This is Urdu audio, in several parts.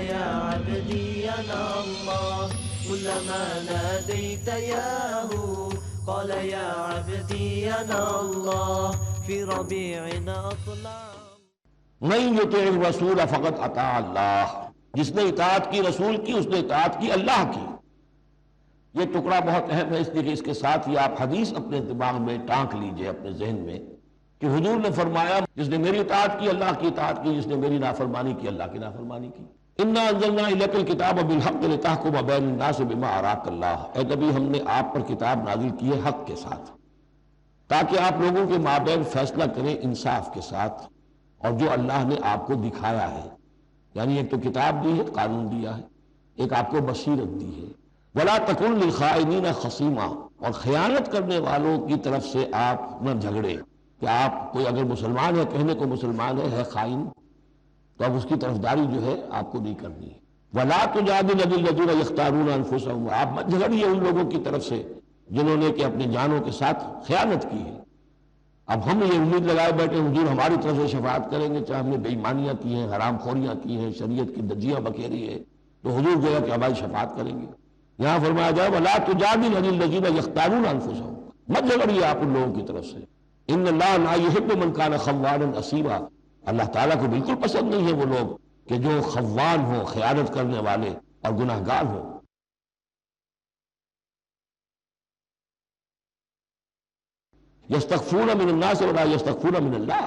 يا عبدي أنا الله كلما ناديت ياه قال يا عبدي أنا الله في ربيع أطلع. من یطع الرسول فقد اطاع اللہ، جس نے اطاعت کی رسول کی اس نے اطاعت کی اللہ کی۔ یہ ٹکڑا بہت اہم ہے، اس لیے کہ اس کے ساتھ ہی آپ حدیث اپنے دماغ میں ٹانک لیجئے، اپنے ذہن میں، کہ حضور نے فرمایا جس نے میری اطاعت کی اللہ کی اطاعت کی، جس نے میری نافرمانی کی اللہ کی نافرمانی کی۔ انا انزلنا الیک الکتاب بالحق لتحکم بین الناس بما اراک اللہ، اے نبی ہم نے آپ پر کتاب نازل کی ہے حق کے ساتھ، تاکہ آپ لوگوں کے مابین فیصلہ کریں انصاف کے ساتھ، اور جو اللہ نے آپ کو دکھایا ہے، یعنی ایک تو کتاب دی ہے، قانون دیا ہے، ایک آپ کو بصیرت دی ہے۔ ولا تکن للخائنین خصیما، اور خیانت کرنے والوں کی طرف سے آپ نہ جھگڑے، کہ آپ کوئی اگر مسلمان ہے، کہنے کو مسلمان ہے خائن، تو اب اس کی طرفداری جو ہے آپ کو نہیں کرنی ہے۔ ولا تجادل عن الذین یختارون انفسهم، آپ مت جھگڑیے ان لوگوں کی طرف سے جنہوں نے کہ اپنی جانوں کے ساتھ خیانت کی ہے۔ اب ہم یہ امید لگائے بیٹھے حضور ہماری طرف سے شفاعت کریں گے، چاہے ہم نے بے ایمانیاں کی ہیں، حرام خوریاں کی ہیں، شریعت کی دجیاں بکھیری ہے، تو حضور جو ہے کہ ہماری شفاعت کریں گے۔ یہاں فرمایا جائے وَلَا تُجَادِلْ عَنِ الَّذِينَ يَخْتَارُونَ أَنفُسَهُمْ، مت جھگڑیے آپ ان لوگوں کی طرف سے۔ ان اللہ لا يحب من كان خوانا اثیما، اللہ تعالیٰ کو بالکل پسند نہیں ہے وہ لوگ کہ جو خوان ہوں، خیانت کرنے والے اور گناہ گار ہوں۔ یستخفون من الناس ولا یستخفون من اللہ،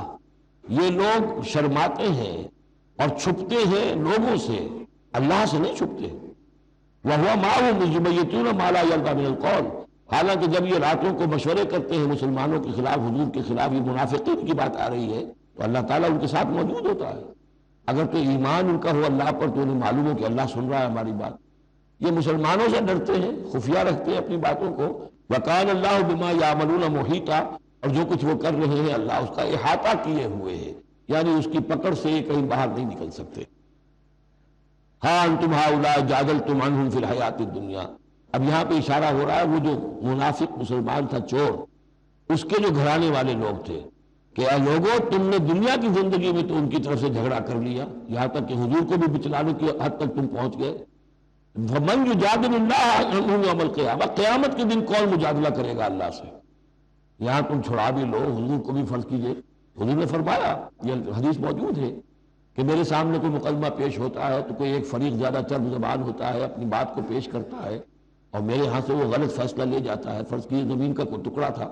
یہ لوگ شرماتے ہیں اور چھپتے ہیں لوگوں سے، اللہ سے نہیں چھپتے۔ وَهُوَ مَعَهُمْ إِذْ يُبَيِّتُونَ مَا لَا يَرْضَىٰ مِنَ الْقَوْلِ، حالانکہ جب یہ راتوں کو مشورے کرتے ہیں مسلمانوں کے خلاف، حضور کے خلاف، یہ منافقین کی بات آ رہی ہے، تو اللہ تعالیٰ ان کے ساتھ موجود ہوتا ہے۔ اگر تو ایمان ان کا ہو اللہ پر تو انہیں معلوم ہو کہ اللہ سن رہا ہے ہماری بات۔ یہ مسلمانوں سے ڈرتے ہیں، خفیہ رکھتے ہیں اپنی باتوں کو۔ وَكَانَ اللَّهُ بِمَا يَعْمَلُونَ مُحِيطًا، اور جو کچھ وہ کر رہے ہیں اللہ اس کا احاطہ کیے ہوئے ہے، یعنی اس کی پکڑ سے یہ کہیں باہر نہیں نکل سکتے۔ ہاں انتم ہؤلاء جادلتم عنہم فی الحیات الدنیا، اب یہاں پہ اشارہ ہو رہا ہے وہ جو منافق مسلمان تھا چور، اس کے جو گھرانے والے لوگ تھے کہ اے لوگوں تم نے دنیا کی زندگی میں تو ان کی طرف سے جھگڑا کر لیا، یہاں تک کہ حضور کو بھی بچلانے کی حد تک تم پہنچ گئے۔ فمن یجادل اللہ عنہم یوم القیامہ، قیامت کے دن کون مجادلہ کرے گا اللہ سے؟ یہاں تم چھڑا بھی لو، حضور کو بھی فرض کیجئے، حضور نے فرمایا، یہ حدیث موجود ہے کہ میرے سامنے کوئی مقدمہ پیش ہوتا ہے تو کوئی ایک فریق زیادہ چرب زبان ہوتا ہے، اپنی بات کو پیش کرتا ہے اور میرے ہاں سے وہ غلط فیصلہ لے جاتا ہے۔ فرض کیجئے زمین کا کوئی ٹکڑا تھا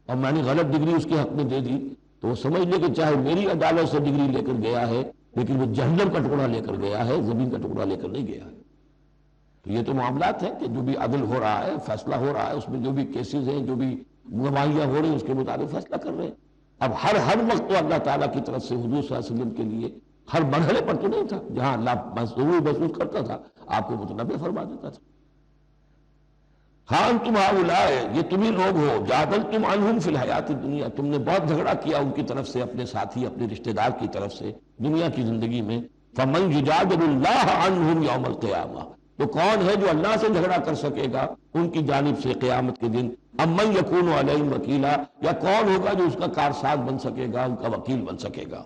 اور میں نے غلط ڈگری اس کے حق میں دے دی، تو وہ سمجھ لے کہ چاہے میری عدالت سے ڈگری لے کر گیا ہے لیکن وہ جہنم کا ٹکڑا لے کر گیا ہے، زمین کا ٹکڑا لے کر نہیں گیا ہے۔ تو یہ تو معاملات ہیں کہ جو بھی عدل ہو رہا ہے، فیصلہ ہو رہا ہے، اس میں جو بھی کیسز ہیں، جو بھی گواہیاں ہو رہی ہیں، اس کے مطابق فیصلہ کر رہے ہیں۔ اب ہر وقت تو اللہ تعالیٰ کی طرف سے حضور صلی اللہ علیہ وسلم کے لیے ہر مرحلے پر تو نہیں تھا، جہاں اللہ ضرور محسوس کرتا تھا آپ کو متنبع فرما دیتا تھا۔ ہاں انتم ہؤلاء، یہ تمہیں لوگ ہو، جادلتم عنہم فی الحیات الدنیا، تم نے بہت جھگڑا کیا ان کی طرف سے، اپنے ساتھی اپنے رشتہ دار کی طرف سے دنیا کی زندگی میں۔ فمن یجادل اللہ عنہم یوم القیامہ، تو کون ہے جو اللہ سے جھگڑا کر سکے گا ان کی جانب سے قیامت کے دن؟ امن یکون علیہم وکیلا، یا کون ہوگا جو اس کا کارساز بن سکے گا، ان کا وکیل بن سکے گا؟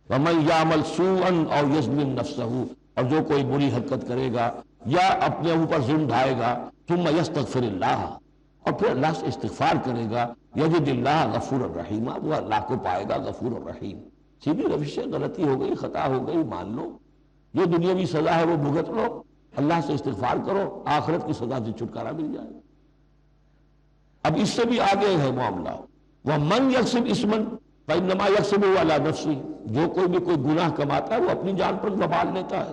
ومن یعمل سوءا او یظلم نفسہ، اور جو کوئی بری حرکت کرے گا یا اپنے اوپر ظلم ڈھائے گا، ثم یستغفر اللہ، اور پھر اللہ سے استغفار کرے گا، یجد اللہ غفور الرحیم، وہ اللہ کو پائے گا غفور الرحیم۔ سیدھی روش ہے، غلطی ہو گئی، خطا ہو گئی، مان لو، جو دنیاوی سزا ہے وہ بھگت لو، اللہ سے استغفار کرو، آخرت کی سزا سے چھٹکارا مل جائے۔ اب اس سے بھی آگے ہے معاملہ، وَمَنْ يَكْسِبْ إِثْمًا فَإِنَّمَا يَكْسِبُهُ عَلَى نَفْسِهِ، جو کوئی بھی کوئی گناہ کماتا ہے وہ اپنی جان پر وبال لیتا ہے۔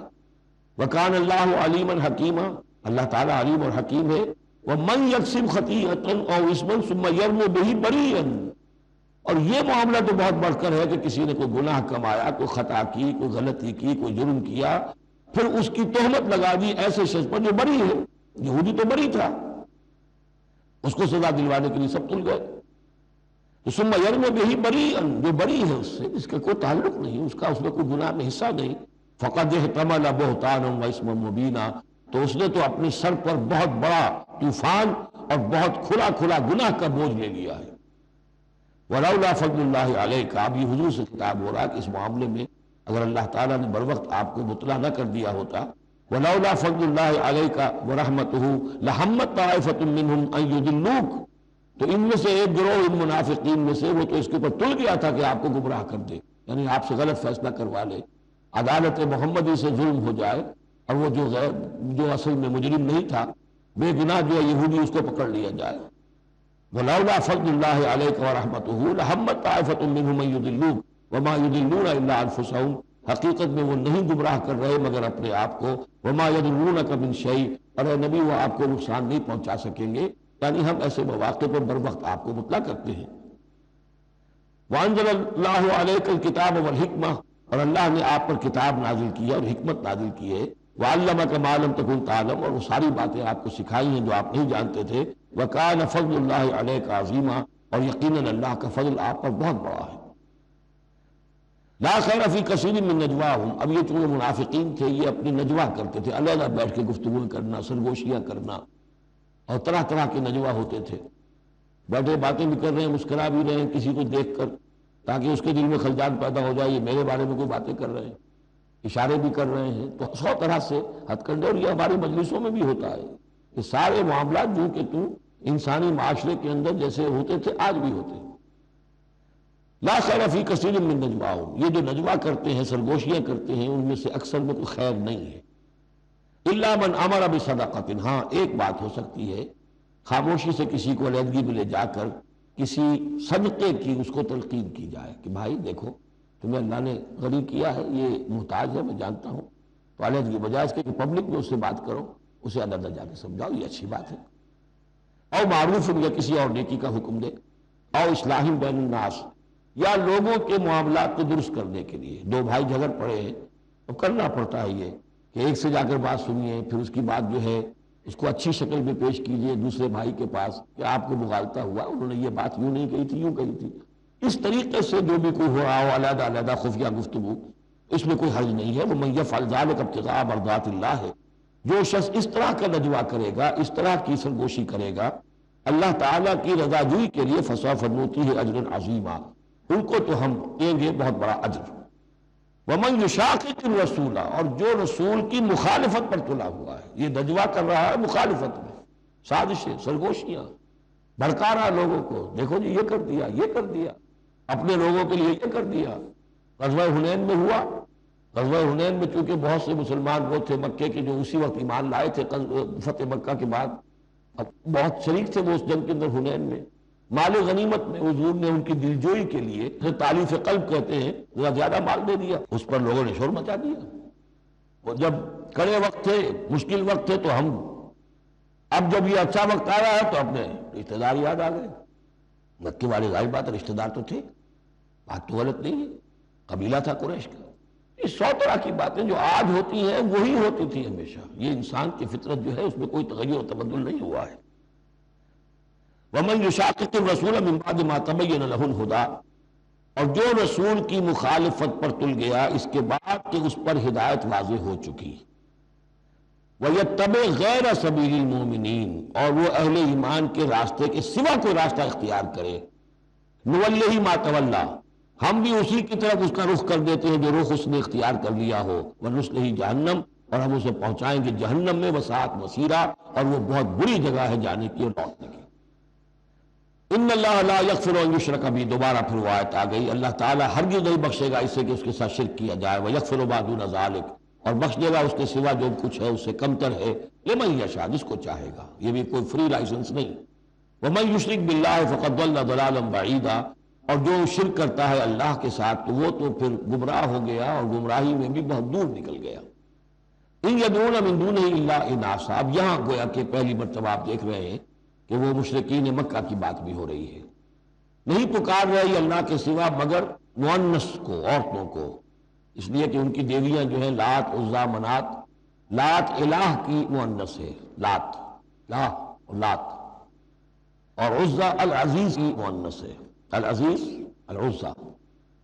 وَكَانَ اللَّهُ عَلِيمًا حَكِيمًا، اللہ تعالیٰ علیم اور حکیم ہے۔ وَمَنْ يَكْسِبْ خَطِيئَةً أَوْ إِثْمًا ثُمَّ يَرْمِ بِهِ بَرِيئًا، اور یہ معاملہ تو بہت بڑھ کر ہے کہ کسی نے کوئی گناہ کمایا، کوئی خطا کی، کوئی غلطی کی، کوئی جرم کیا، پھر اس کی تہمت لگا دی ایسے شخص پر جو بری ہے۔ یہودی تو بری تھا، اس کو سزا دلوانے کے لیے سب تل گئے۔ ثم یرمی بہ بریئا، جو بری ہے اس سے، اس کا کوئی تعلق نہیں، اس میں کوئی گناہ میں حصہ نہیں۔ فقد احتمل بہتانا و اسما مبینا، تو اس نے تو اپنے سر پر بہت بڑا طوفان اور بہت کھلا کھلا گناہ کا بوجھ لے لیا ہے۔ ولولا فضل اللہ علیک، اب یہ حضور سے خطاب ہو رہا کہ اس معاملے میں اگر اللہ تعالیٰ نے بر وقت آپ کو مطلع نہ کر دیا ہوتا وَلَوْلَا فَضْلُ اللَّهِ عَلَيْكَ وَرَحْمَتُهُ لَهَمَّتْ طَائِفَةٌ مِّنْهُمْ أَن يُضِلُّوكَ، تو ان میں سے ایک گروہ ان منافقین میں سے وہ تو اس کے اوپر تل گیا تھا کہ آپ کو گمراہ کر دے، یعنی آپ سے غلط فیصلہ کروا لے، عدالت محمدی سے ظلم ہو جائے، اور وہ جو اصل میں مجرم نہیں تھا، بے گناہ جو یہودی، اس کو پکڑ لیا جائے۔ وَلَوْلَا فَضْلُ اللَّهِ عَلَيْكَ وَرَحْمَتُهُ لَهَمَّتْ طَائِفَةٌ مِّنْهُمْ أَن يُضِلُّوكَ وَمَا يُضِلُّونَ إِلَّا أَنفُسَهُمْ، حقیقت میں وہ نہیں گمراہ کر رہے مگر اپنے آپ کو، وَمَا يَضُرُّونَكَ مِن شَيْءٍ، اور اے نبی وہ آپ کو نقصان نہیں پہنچا سکیں گے، یعنی ہم ایسے مواقع پر بر وقت آپ کو مطلع کرتے ہیں۔ وَأَنزَلَ اللَّهُ عَلَيْكَ الْكِتَابَ وَالْحِكْمَةَ، اور اللہ نے آپ پر کتاب نازل کی ہے اور حکمت نازل کی ہے، وَعَلَّمَكَ مَا لَمْ تَكُنْ تَعْلَمُ، اور وہ ساری باتیں آپ کو سکھائی ہیں جو آپ نہیں جانتے تھے، وَكَانَ فَضْلُ اللَّهِ عَلَيْكَ عَظِيمًا، اور یقیناً اللہ کا فضل آپ پر بہت بڑا ہے۔ لا خیر فی کثیر من نجواہم، اب یہ چونکہ منافقین تھے، یہ اپنی نجوا کرتے تھے، علیحدہ بیٹھ کے گفتگو کرنا، سرگوشیاں کرنا، اور طرح طرح کے نجوا ہوتے تھے، بیٹھے باتیں بھی کر رہے ہیں، مسکرا بھی رہے ہیں کسی کو دیکھ کر، تاکہ اس کے دل میں خلجان پیدا ہو جائے یہ میرے بارے میں کوئی باتیں کر رہے ہیں، اشارے بھی کر رہے ہیں، تو 100 طرح سے ہتھ کنڈے، اور یہ ہماری مجلسوں میں بھی ہوتا ہے، کہ سارے معاملات جو کہ انسانی معاشرے کے اندر جیسے ہوتے تھے آج بھی ہوتے ہیں۔ لا خیر فی کثیر من نجواہم، یہ جو نجوا کرتے ہیں، سرگوشیاں کرتے ہیں، ان میں سے اکثر میں کوئی خیر نہیں ہے۔ الا من امر بصدقۃ، ہاں ایک بات ہو سکتی ہے، خاموشی سے کسی کو علیحدگی میں لے جا کر کسی صدقے کی اس کو تلقین کی جائے کہ بھائی دیکھو تمہیں اللہ نے غنی کیا ہے، یہ محتاج ہے میں جانتا ہوں، تو علیحدگی بجائے اس کے کہ پبلک میں اس سے بات کرو، اسے علیحدہ جا کے سمجھاؤ، یہ اچھی بات ہے۔ او معروف، یا کسی اور نیکی کا حکم دے، او اصلاح بین الناس، یا لوگوں کے معاملات کو درست کرنے کے لیے، دو بھائی جھگڑ پڑے ہیں تو کرنا پڑتا ہے یہ کہ ایک سے جا کر بات سنیے، پھر اس کی بات جو ہے اس کو اچھی شکل میں پیش کیجیے دوسرے بھائی کے پاس کہ آپ کو مغالطہ ہوا، انہوں نے یہ بات یوں نہیں کہی تھی، یوں کہی تھی۔ اس طریقے سے جو بھی کوئی ہو رہا ہو علیحدہ علیحدہ خفیہ گفتگو، اس میں کوئی حرج نہیں ہے۔ وَمَن يَفْعَلْ ذَلِكَ ابْتِغَاءَ مَرْضَاتِ اللَّهِ، جو شخص اس طرح کا نجوا کرے گا، اس طرح کی سرگوشی کرے گا اللہ تعالیٰ کی رضا جوئی کے لیے، فَسَوْفَ نُؤْتِيهِ أَجْرًا عَظِيمًا، ان کو تو ہم دیں گے بہت بڑا اجر۔ وَمَن يُشَاقِقِ الرَّسُولَ، اور جو رسول کی مخالفت پر تلا ہوا ہے، یہ نجوا کر رہا ہے مخالفت میں، سازشیں، سرگوشیاں، بھڑکا رہا لوگوں کو، دیکھو جی یہ کر دیا، یہ کر دیا، اپنے لوگوں کے لیے یہ کر دیا۔ غزوہ حنین میں ہوا، غزوہ حنین میں چونکہ بہت سے مسلمان وہ تھے مکے کے جو اسی وقت ایمان لائے تھے فتح مکہ کے بعد، اب بہت شریک تھے وہ اس جنگ کے اندر حنین میں، مال غنیمت میں حضور نے ان کی دلجوئی کے لیے تالیف قلب کہتے ہیں، ذرا زیادہ مال دے دیا، اس پر لوگوں نے شور مچا دیا۔ وہ جب کڑے وقت تھے، مشکل وقت تھے، تو ہم اب جب یہ اچھا وقت آیا ہے تو اپنے رشتہ دار یاد آ گئے۔ مکے والے ظاہر بات ہے رشتہ دار تو تھے، بات تو غلط نہیں ہے، قبیلہ تھا قریش کا۔ یہ 100 طرح کی باتیں جو آج ہوتی ہیں وہی ہوتی تھی ہمیشہ، یہ انسان کی فطرت جو ہے اس میں کوئی تغیر و تبدل نہیں ہوا ہے۔ وَمَن يُشَاقِقِ الرَّسُولَ مِن بَعْدِ مَا تَبَيَّنَ لَهُ الْهُدَىٰ، اور جو رسول کی مخالفت پر تل گیا اس کے بعد کہ اس پر ہدایت واضح ہو چکی، وَيَتَّبِعْ غَيْرَ سَبِيلِ الْمُؤْمِنِينَ، اور وہ اہل ایمان کے راستے کے سوا کوئی راستہ اختیار کرے، نُوَلِّهِ مَا تَوَلَّىٰ، ہم بھی اسی کی طرف اس کا رخ کر دیتے ہیں جو رخ اس نے اختیار کر لیا ہو، وَنُصْلِهِ جہنم، اور ہم اسے پہنچائیں گے جہنم میں، وَسَاءَتْ مَصِيرًا، اور وہ بہت بری جگہ ہے جانے کی اور لوٹنے کی۔ ان اللہ لا یغفر ان یشرک بہ، دوبارہ پھر وہ آیت آ گئی، اللہ تعالیٰ ہرگز نہیں بخشے گا اس سے کہ اس کے ساتھ شرک کیا جائے، ویغفر ما دون ذلک، اور بخش دے گا اس کے سوا جو کچھ ہے اس سے کمتر ہے، لمن یشاء، جس کو چاہے گا، یہ بھی کوئی فری لائسنس نہیں۔ ومن یشرک باللہ فقد ضل ضلالا بعیدا، اور جو شرک کرتا ہے اللہ کے ساتھ تو وہ تو پھر گمراہ ہو گیا اور گمراہی میں بھی بہت دور نکل گیا۔ ان یدعون من دونہ الا اناثا، اب یہاں گویا کہ پہلی مرتبہ آپ دیکھ رہے ہیں کہ وہ مشرکین مکہ کی بات بھی ہو رہی ہے، نہیں پکار رہی اللہ کے سوا مگر مؤنث کو، عورتوں کو، اس لیے کہ ان کی دیویاں جو ہیں لات، عزا، منات، لات الہ کی مؤنث ہے، لات، لا اور لات، اور عزا العزیز کی مؤنث ہے، العزیز، العزا،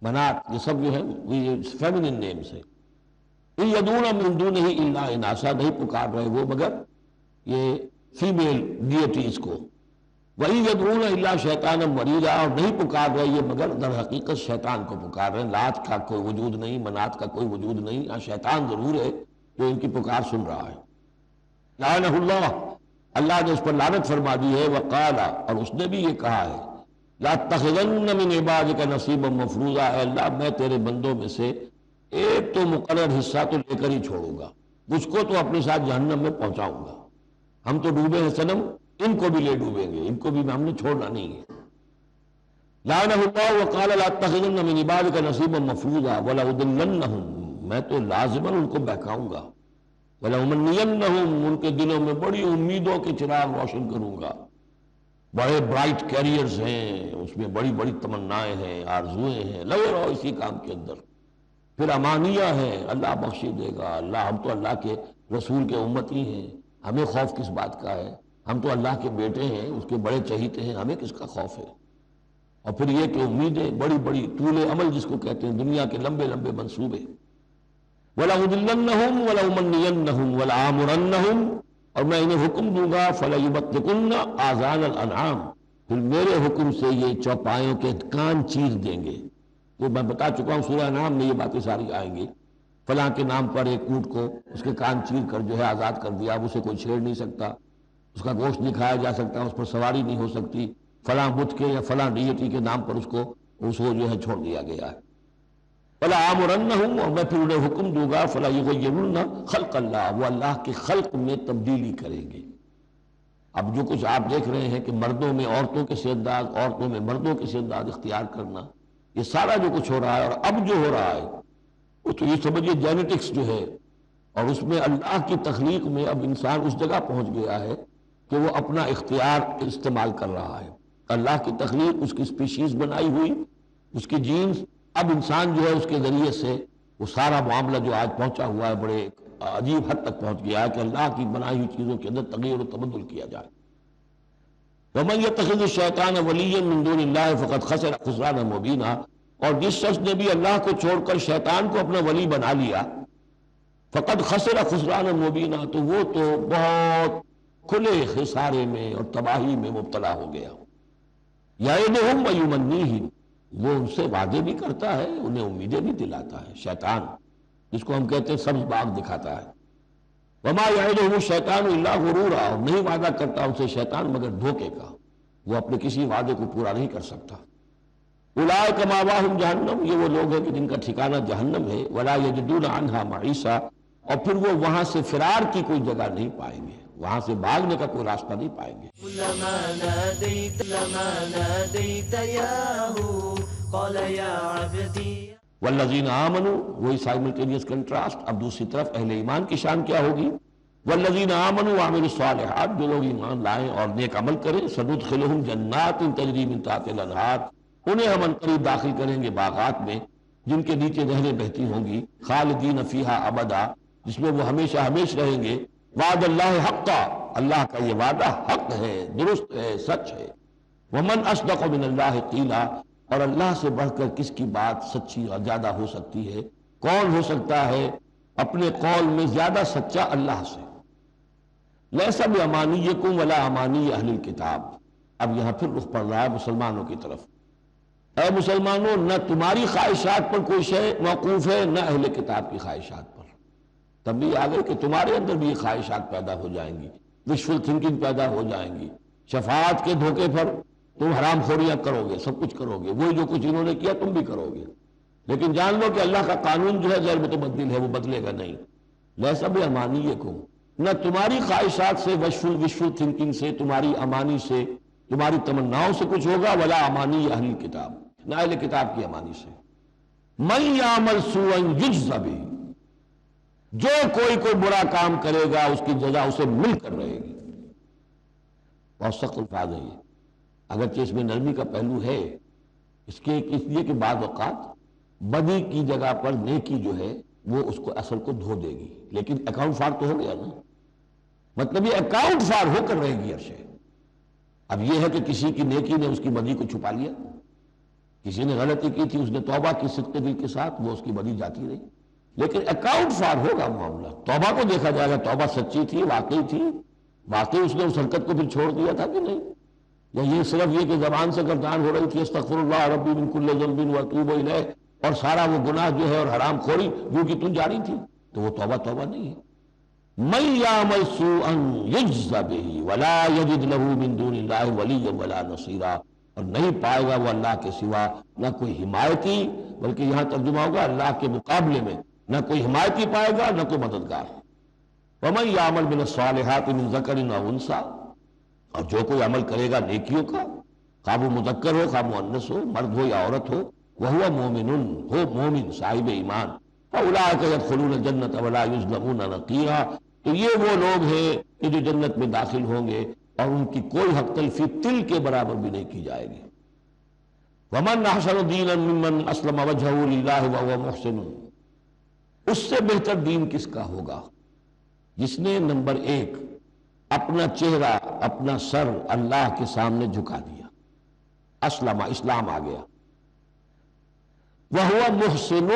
منات، یہ سب جو ہے یہ فیمنن نیمز ہے۔ ان یدعون من دونہ الا اناثا، نہیں پکار رہے وہ مگر یہ فیمیل ڈیٹیز کو، وہی یدعون الا شیطانا مریدا، اور نہیں پکار رہے یہ مگر در حقیقت شیطان کو پکار رہے ہیں۔ لات کا کوئی وجود نہیں، منات کا کوئی وجود نہیں، ہاں شیطان ضرور ہے جو ان کی پکار سن رہا ہے۔ لعنہ اللہ، اللہ نے اس پر لعنت فرما دی ہے۔ وقال، اور اس نے بھی یہ کہا ہے، لاتخذن من عبادک نصیبا مفروضا، اے اللہ میں تیرے بندوں میں سے ایک تو مقرر حصہ تو لے کر ہی چھوڑوں گا، مجھ کو تو اپنے ساتھ جہنم میں پہنچاؤں گا۔ ہم تو ڈوبے ہیں صنم، ان کو بھی لے ڈوبیں گے، ان کو بھی ہم نے چھوڑنا نہیں ہے۔ لعنہ اللہ وقال لاتخذن من عبادک نصیبا مفروضا ولأضلنہم، میں تو لازماً ان کو بہکاؤں گا، ولأمنینہم، ان کے دلوں میں بڑی امیدوں کے چراغ روشن کروں گا، بڑے برائٹ کیریئرز ہیں اس میں، بڑی بڑی تمنائیں ہیں، آرزویں ہیں، لگے رہو اسی کام کے اندر۔ پھر امانیہ ہیں، اللہ بخش دے گا، اللہ ہم تو اللہ کے رسول کے امتی ہیں، ہمیں خوف کس بات کا ہے، ہم تو اللہ کے بیٹے ہیں، اس کے بڑے چہیتے ہیں، ہمیں کس کا خوف ہے۔ اور پھر یہ کہ امیدیں بڑی بڑی، طول عمل جس کو کہتے ہیں، دنیا کے لمبے لمبے منصوبے۔ وَلَأُضِلَّنَّهُمْ وَلَأُمَنِّيَنَّهُمْ وَلَآمُرَنَّهُمْ، اور میں انہیں حکم دوں گا فَلَيُبَتِّكُنَّ آذَانَ الْأَنْعَامِ، پھر میرے حکم سے یہ چوپایوں کے کان چیر دیں گے۔ وہ میں بتا چکا ہوں سورہ انعام میں یہ باتیں ساری آئیں گی، فلاں کے نام پر ایک اونٹ کو اس کے کان چیر کر جو ہے آزاد کر دیا، اب اسے کوئی چھیڑ نہیں سکتا، اس کا گوشت نہیں کھایا جا سکتا، اس پر سواری نہیں ہو سکتی، فلاں بت کے یا فلاں ڈیٹی کے نام پر اس کو جو ہے چھوڑ دیا گیا ہے۔ فلا آمرنہم، اور میں پھر انہیں حکم دوں گا فلا یغیرن خلق اللہ، وہ اللہ کے خلق میں تبدیلی کریں گے۔ اب جو کچھ آپ دیکھ رہے ہیں کہ مردوں میں عورتوں کے سے انداز، عورتوں میں مردوں کے سے انداز اختیار کرنا، یہ سارا جو کچھ ہو رہا ہے، اور اب جو ہو رہا ہے وہ تو یہ سمجھیے جینیٹکس جو ہے، اور اس میں اللہ کی تخلیق میں اب انسان اس جگہ پہنچ گیا ہے کہ وہ اپنا اختیار استعمال کر رہا ہے۔ اللہ کی تخلیق، اس کی اسپیشیز بنائی ہوئی، اس کی جینز، اب انسان جو ہے اس کے ذریعے سے وہ سارا معاملہ جو آج پہنچا ہوا ہے بڑے عجیب حد تک پہنچ گیا ہے کہ اللہ کی بنائی ہوئی چیزوں کے اندر تغیر و تبدل کیا جائے۔ وَمَن يَتَّخِذِ الشَّيْطَانَ وَلِيًّا مِن دُونِ اللَّهِ فَقَدْ خَسِرَ خُسْرَانًا مُبِينًا، اور جس شخص نے بھی اللہ کو چھوڑ کر شیطان کو اپنا ولی بنا لیا، فقد خسر خسرانا مبینہ، تو وہ تو بہت کھلے خسارے میں اور تباہی میں مبتلا ہو گیا۔ یعدہم ویمنیہم، وہ ان سے وعدے بھی کرتا ہے، انہیں امیدیں بھی دلاتا ہے، شیطان جس کو ہم کہتے ہیں سبز باغ دکھاتا ہے۔ وما یعدہم الشیطان الا غرورا، اور نہیں وعدہ کرتا ان سے شیطان مگر دھوکے کا، وہ اپنے کسی وعدے کو پورا نہیں کر سکتا۔ اولئک مأواہم جہنم، یہ وہ لوگ ہیں کہ جن کا ٹھکانہ جہنم ہے۔ ولا یجدون عنہا محیصا، اور پھر وہ وہاں سے فرار کی کوئی جگہ نہیں پائیں گے، وہاں سے بھاگنے کا کوئی راستہ نہیں پائیں گے۔ كلما ناديت ياهو قال يا عبدي۔ والذین آمنوا، وہی سائملٹینیس کنٹراسٹ، اب دوسری طرف اہل ایمان کی شان کیا ہوگی؟ والذین آمنوا وعملوا الصالحات، جو لوگ ایمان لائیں اور نیک عمل کریں، سندخلہم جنات تجری من تحتہا الانہار، انہیں ہم عنقریب داخل کریں گے باغات میں جن کے نیچے نہریں بہتی ہوں گی، خالدین فیہا ابدا، جس میں وہ ہمیشہ ہمیشہ رہیں گے۔ وعد اللہ حقا، اللہ کا یہ وعدہ حق ہے، درست ہے، سچ ہے۔ ومن اصدق من اللہ قیلا، اور اللہ سے بڑھ کر کس کی بات سچی اور زیادہ ہو سکتی ہے؟ کون ہو سکتا ہے اپنے قول میں زیادہ سچا اللہ سے؟ لیس بامانیکم ولا امانی اہل الکتاب، اب یہاں پھر رخ پڑ رہا ہے مسلمانوں کی طرف۔ اے مسلمانوں، نہ تمہاری خواہشات پر کوئی شے موقوف ہے، نہ اہل کتاب کی خواہشات پر۔ تب بھی آگے کہ تمہارے اندر بھی یہ خواہشات پیدا ہو جائیں گی، وشفل تھنکنگ پیدا ہو جائیں گی، شفاعت کے دھوکے پر تم حرام خوریاں کرو گے، سب کچھ کرو گے، وہی جو کچھ انہوں نے کیا تم بھی کرو گے، لیکن جان لو کہ اللہ کا قانون جو ہے غیر متبدل ہے، وہ بدلے گا نہیں۔ لیسا بامانیکم، نہ تمہاری خواہشات سے، وشفل تھنکنگ سے، تمہاری امانی سے، تمہاری تمناؤں سے کچھ ہوگا، ولا امانی اہل کتاب، نہ اہل کتاب کی امانی سے۔ من یعمل سوءا یجز بہ، جو کوئی برا کام کرے گا اس کی جزا اسے مل کر رہے گی۔ بہت سخت الفاظ ہے یہ، اگرچہ اس میں نرمی کا پہلو ہے، اس لیے کہ بعض اوقات بدی کی جگہ پر نیکی جو ہے وہ اس کو اثر کو دھو دے گی، لیکن اکاؤنٹ فار تو ہو گیا نا، مطلب یہ اکاؤنٹ فار ہو کر رہے گی عرشے۔ اب یہ ہے کہ کسی کی نیکی نے اس کی بدی کو چھپا لیا، کسی نے غلطی کی تھی، اس نے توبہ کی صدق دل کے ساتھ، وہ اس کی بدی جاتی رہی، لیکن اکاؤنٹ فار ہوگا معاملہ۔ توبہ کو دیکھا جائے گا، توبہ سچی تھی، واقعی تھی، واقعی اس نے اس حرکت کو پھر چھوڑ دیا تھا کہ نہیں، یا یہ صرف یہ کہ زبان سے گردان ہو رہی تھی استغفر اللہ ربی من کل ذنب واتوب الیہ، اور سارا وہ گناہ جو ہے اور حرام خوری جو کہ تم جاری تھی، تو وہ توبہ نہیں ہے۔ من یعمل سوءا یجز بہ ولا یجد له من دون اللہ ولیا ولا نصیرا، اور نہیں پائے گا وہ اللہ کے سوا نہ کوئی حمایتی، بلکہ یہاں ترجمہ ہوگا اللہ کے مقابلے میں نہ کوئی حمایتی پائے گا نہ کوئی مددگار۔ ومن یعمل من الصالحات من ذکر او انثی، اور جو کوئی عمل کرے گا نیکیوں کا، خواہ وہ مذکر ہو خواہ مؤنث ہو، مرد ہو یا عورت ہو، وہو مومن، ہو مومن صاحب ایمان، فاولئک یدخلون الجنۃ ولا یظلمون نقیرا، تو یہ وہ لوگ ہیں کہ جو جنت میں داخل ہوں گے اور ان کی کوئی حق تلفی تل کے برابر بھی نہیں کی جائے گی۔ ومن احسن دینا ممن اسلم وجهه للہ وهو محسن، اس سے بہتر دین کس کا ہوگا جس نے نمبر 1 اپنا چہرہ اپنا سر اللہ کے سامنے جھکا دیا، اسلم، اسلام آ گیا، وہو محسن،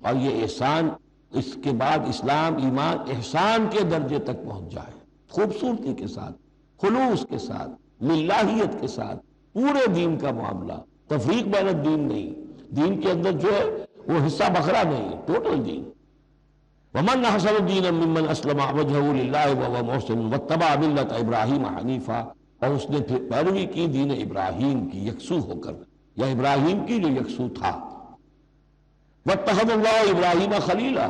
اور یہ احسان، اس کے بعد اسلام ایمان احسان کے درجے تک پہنچ جائے، خوبصورتی کے ساتھ، خلوص کے ساتھ، للہیت کے ساتھ، پورے دین کا معاملہ، تفریق بین الدین نہیں، دین کے اندر جو ہے وہ حصہ بکھرا نہیں، ٹوٹل دین۔ ومن احسن دینا ممن اسلم وجهه للہ وهو محسن واتبع ملت ابراہیم حنیفا، اور اس نے پھر پیروی کی دین ابراہیم کی یکسو ہو کر، یا ابراہیم کی جو یکسو تھا۔ واتخذ اللہ ابراہیم خلیلا،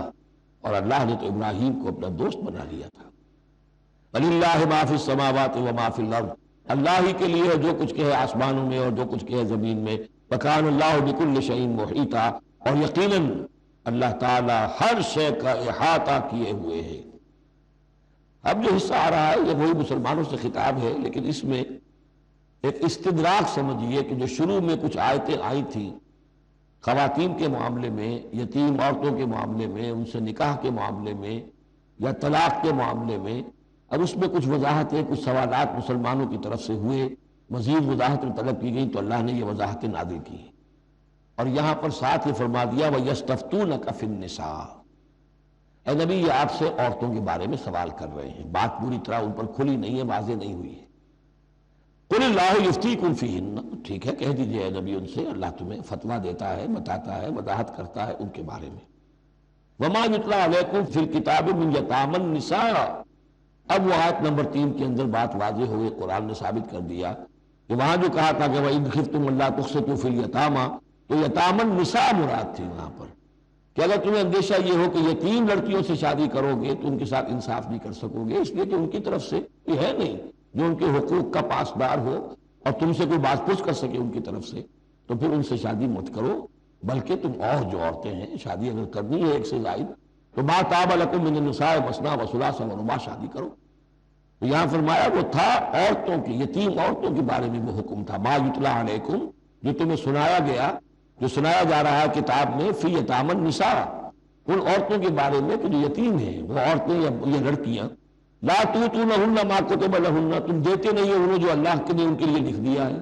اور اللہ نے تو ابراہیم کو اپنا دوست بنا لیا تھا۔ وللہ ما فی السماوات وما فی الارض، اللہ ہی کے لیے ہے جو کچھ کہ ہے آسمانوں میں اور جو کچھ کہ ہے زمین میں۔ وکان اللہ بکل شیء محیطا، اور یقیناً اللہ تعالی ہر شے کا احاطہ کیے ہوئے ہے۔ اب جو حصہ آ رہا ہے یہ وہی مسلمانوں سے خطاب ہے، لیکن اس میں ایک استدراک سمجھیے کہ جو شروع میں کچھ آیتیں آئی تھیں خواتین کے معاملے میں، یتیم عورتوں کے معاملے میں، ان سے نکاح کے معاملے میں یا طلاق کے معاملے میں، اب اس میں کچھ وضاحتیں، کچھ سوالات مسلمانوں کی طرف سے ہوئے، مزید وضاحتیں طلب کی گئیں تو اللہ نے یہ وضاحتیں نازل کی، اور یہاں پر ساتھ ہی فرما دیا وَيَسْتَفْتُونَكَ فِي النِّسَاءِ، اے نبی یہ آپ سے عورتوں کے بارے میں سوال کر رہے ہیں، بات پوری طرح ان پر کھلی نہیں ہے، واضح نہیں ہوئی ہے۔ قُلِ اللَّهُ يُفْتِيكُمْ فِيهِنَّ، ٹھیک ہے کہہ دیجئے اے نبی ان سے، اللہ تمہیں فتویٰ دیتا ہے، بتاتا ہے، وضاحت کرتا ہے ان کے بارے میں۔ وَمَا يُتْلَىٰ عَلَيْكُمْ فِي الْكِتَابِ مِنْ يَتَامَى النِّسَاءِ، اب وہ آیت نمبر 3 کے اندر بات واضح ہوئی، قرآن نے ثابت کر دیا کہ وہاں جو کہا تھا کہ وَإِنْ خِفْتُمْ أَلَّا تُقْسِطُوا فِي الْيَتَامَى، تو یتامى النساء مراد تھی وہاں پر، کہ اگر تمہیں اندیشہ یہ ہو کہ یتیم لڑکیوں سے شادی کرو گے تو ان کے ساتھ انصاف نہیں کر سکو گے، اس لیے کہ ان کی طرف سے یہ ہے نہیں جو ان کے حقوق کا پاسدار ہو اور تم سے کوئی بات پوچھ کر سکے ان کی طرف سے، تو پھر ان سے شادی مت کرو، بلکہ تم اور جو عورتیں ہیں شادی اگر کرنی ہے ایک سے زائد تو ما طاب لکم من النساء مثنی وثلاث ورباع شادی کرو۔ تو یہاں فرمایا وہ تھا عورتوں کی، یتیم عورتوں کے بارے میں وہ حکم تھا، ما یتلی علیکم، جو تمہیں سنایا گیا، جو سنایا جا رہا ہے کتاب میں، فی یتامی النساء، ان عورتوں کے بارے میں کہ جو یتیم ہیں، وہ عورتیں یا لڑکیاں، لا تؤتونہن ما کتب لہن، تم دیتے نہیں ہو انہیں جو اللہ نے ان کے لیے لکھ دیا ہے،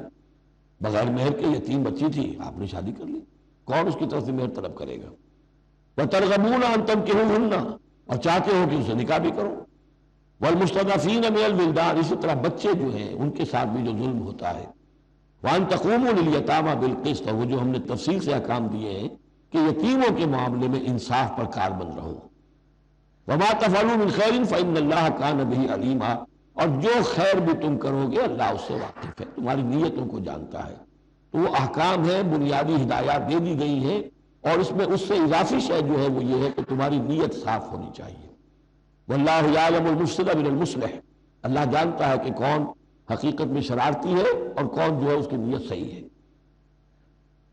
بغیر مہر کے یتیم بچی تھی آپ نے شادی کر لی، کون اس کی طرف سے مہر طلب کرے گا؟ وترغبون ان تنکحوہن، اور چاہتے ہو کہ اسے نکاح بھی کرو، والمستضعفین من الولدان، اسی طرح بچے جو ہیں ان کے ساتھ بھی جو ظلم ہوتا ہے، وان تقوموا للیتامى بالقسط، وہ جو ہم نے تفصیل سے احکام دیے ہیں کہ یتیموں کے معاملے میں انصاف پر کاربند رہو، وما تفعلوا من خیر فإن اللہ کان بہ علیما، اور جو خیر بھی تم کرو گے اللہ اس سے واقف ہے، تمہاری نیتوں کو جانتا ہے۔ تو وہ احکام ہیں، بنیادی ہدایات دے دی گئی ہیں، اور اس میں اس سے اضافی شے جو ہے وہ یہ ہے کہ تمہاری نیت صاف ہونی چاہیے۔ واللہ یعلم المفسد من المصلح، اللہ جانتا ہے کہ کون حقیقت میں شرارتی ہے اور کون جو ہے اس کی نیت صحیح ہے۔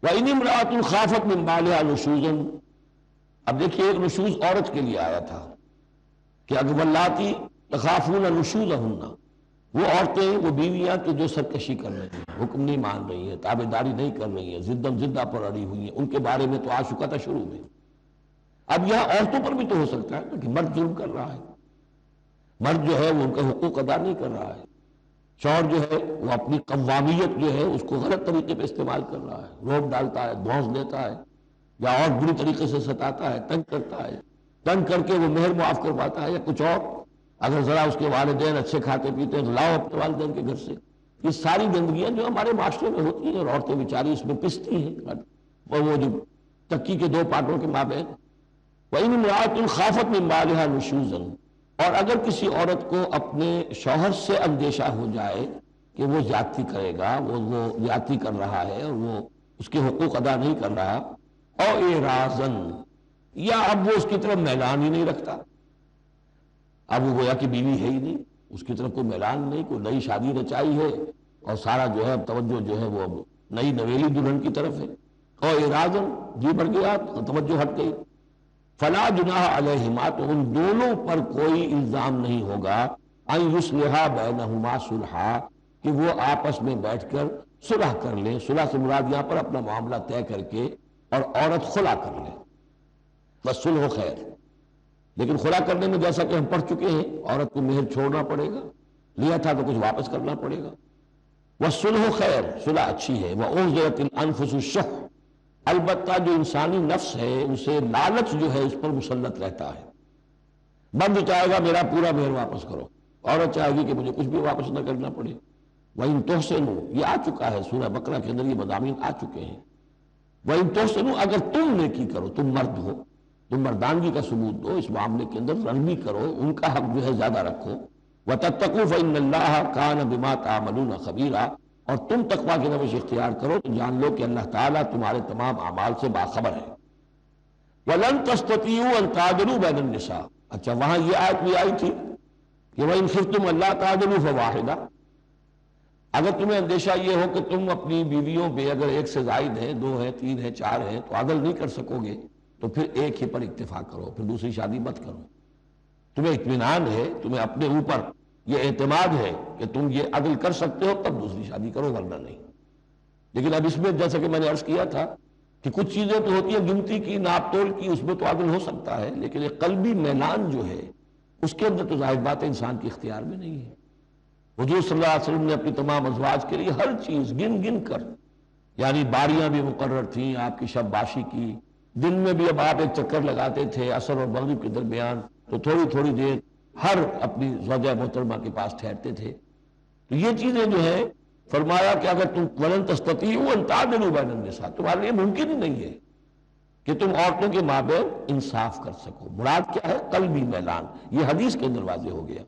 وَإِنِ امْرَأَةٌ خَافَتْ مِنْ بَعْلِهَا نُشُوزًا، اب دیکھیے ایک نشوز عورت کے لیے آیا تھا کہ اگر واللاتی تخافون نشوزہن، وہ عورتیں، وہ بیویاں کہ جو سرکشی کر رہی ہیں، حکم نہیں مان رہی ہیں، تابع داری نہیں کر رہی ہیں، زدہ پر اڑی ہوئی ہیں، ان کے بارے میں تو آ چکا تھا شروع میں۔ اب یہاں عورتوں پر بھی تو ہو سکتا ہے کہ مرد ظلم کر رہا ہے، مرد جو ہے وہ ان کا حقوق ادا نہیں کر رہا ہے، شوہر جو ہے وہ اپنی قوامیت جو ہے اس کو غلط طریقے پہ استعمال کر رہا ہے، روب ڈالتا ہے، دھونس دیتا ہے، یا اور بری طریقے سے ستاتا ہے، تنگ کرتا ہے، تنگ کر کے وہ مہر معاف کرواتا ہے، یا کچھ اور، اگر ذرا اس کے والدین اچھے کھاتے پیتے ہیں تو لاؤ اپنے والدین کے گھر سے، یہ ساری گندگیاں جو ہمارے معاشرے میں ہوتی ہیں اور عورتیں بیچاری اس میں پستی ہیں، وہ جو چکی کے دو پارٹوں کے مابین. وَإِنِ امْرَأَةٌ خَافَتْ مِنْ بَعْلِهَا نُشُوزًا، اور اگر کسی عورت کو اپنے شوہر سے اندیشہ ہو جائے کہ وہ زیادتی کرے گا، وہ زیادتی کر رہا ہے اور وہ اس کے حقوق ادا نہیں کر رہا، او اعراضاً، یا اب وہ اس کی طرف میلان ہی نہیں رکھتا، اب وہ گویا کہ بیوی ہے ہی نہیں، اس کی طرف کوئی میلان نہیں، کوئی نئی شادی رچائی ہے اور سارا جو ہے توجہ جو ہے وہ نئی نویلی دلہن کی طرف ہے، او اعراضاً، جی بڑھ گیا، توجہ ہٹ گئی، فلا جناح علیہما، تو ان دونوں پر کوئی الزام نہیں ہوگا، ان یصلحا بینہما صلحا، کہ وہ آپس میں بیٹھ کر صلح کر لیں. صلح سے مراد یہاں پر اپنا معاملہ طے کر کے اور عورت خلا کر لے، بس صلح خیر. لیکن خلا کرنے میں جیسا کہ ہم پڑھ چکے ہیں، عورت کو مہر چھوڑنا پڑے گا، لیا تھا تو کچھ واپس کرنا پڑے گا. والصلح خیر، صلح اچھی ہے. وأحضرت الأنفس الشح، البتہ جو انسانی نفس ہے اسے لالچ جو ہے اس پر مسلط رہتا ہے. بند چاہے گا میرا پورا مہر واپس کرو، عورت چاہے گی کہ مجھے کچھ بھی واپس نہ کرنا پڑے. وَإِن تُحْسِنُوا، یہ آ چکا ہے سورہ بقرہ کے اندر، یہ مضامین آ چکے ہیں. وَإِن تُحْسِنُوا، اگر تم نیکی کرو، تم مرد ہو، تم مردانگی کا ثبوت دو اس معاملے کے اندر، نرمی کرو، ان کا حق جو ہے زیادہ رکھو. وَتَتَّقُوا فَإِنَّ اللَّهَ كَانَ بِمَا تَعْمَلُونَ خَبِيرًا، اور تم تقویٰ کی روش اختیار کرو تو جان لو کہ اللہ تعالیٰ تمہارے تمام اعمال سے باخبر ہے. وَلَن تَسْتَطِيعُوا أَن تَعْدِلُوا بَيْنَ النِّسَاءِ، اچھا وہاں یہ آیت بھی آئی تھی کہ وَإِنْ خِفْتُمْ أَلَّا تَعْدِلُوا فَوَاحِدَةً، اگر تمہیں اندیشہ یہ ہو کہ تم اپنی بیویوں پہ اگر ایک سے زائد ہیں، دو ہیں، تین ہیں، چار ہیں، تو عدل نہیں کر سکو گے، تو پھر ایک ہی پر اکتفا کرو، پھر دوسری شادی مت کرو. تمہیں اطمینان ہے، تمہیں اپنے اوپر یہ اعتماد ہے کہ تم یہ عدل کر سکتے ہو، تب دوسری شادی کرو، ورنہ نہیں. لیکن اب اس میں جیسا کہ میں نے عرض کیا تھا کہ کچھ چیزیں تو ہوتی ہیں گنتی کی، ناپ تول کی، اس میں تو عدل ہو سکتا ہے، لیکن ایک قلبی میلان جو ہے اس کے اندر تو ظاہر بات ہے انسان کے اختیار میں نہیں ہے. حضور صلی اللہ علیہ وسلم نے اپنی تمام ازواج کے لیے ہر چیز گن گن کر، یعنی باریاں بھی مقرر تھیں آپ کی شب باشی کی، دن میں بھی اب آپ ایک چکر لگاتے تھے عصر اور مغرب کے درمیان، تو تھوڑی تھوڑی دیر ہر اپنی زوجہ محترمہ کے پاس ٹھہرتے تھے. تو یہ چیزیں جو ہے فرمایا کہ اگر تم وَلَن تَسْتَطِيعُوا أَن تَعْدِلُوا بَيْنَ النِّسَاءِ، تمہارے لیے ممکن ہی نہیں ہے کہ تم عورتوں کے مابین انصاف کر سکو. مراد کیا ہے؟ قلبی میلان. یہ حدیث کے اندر واضح ہو گیا.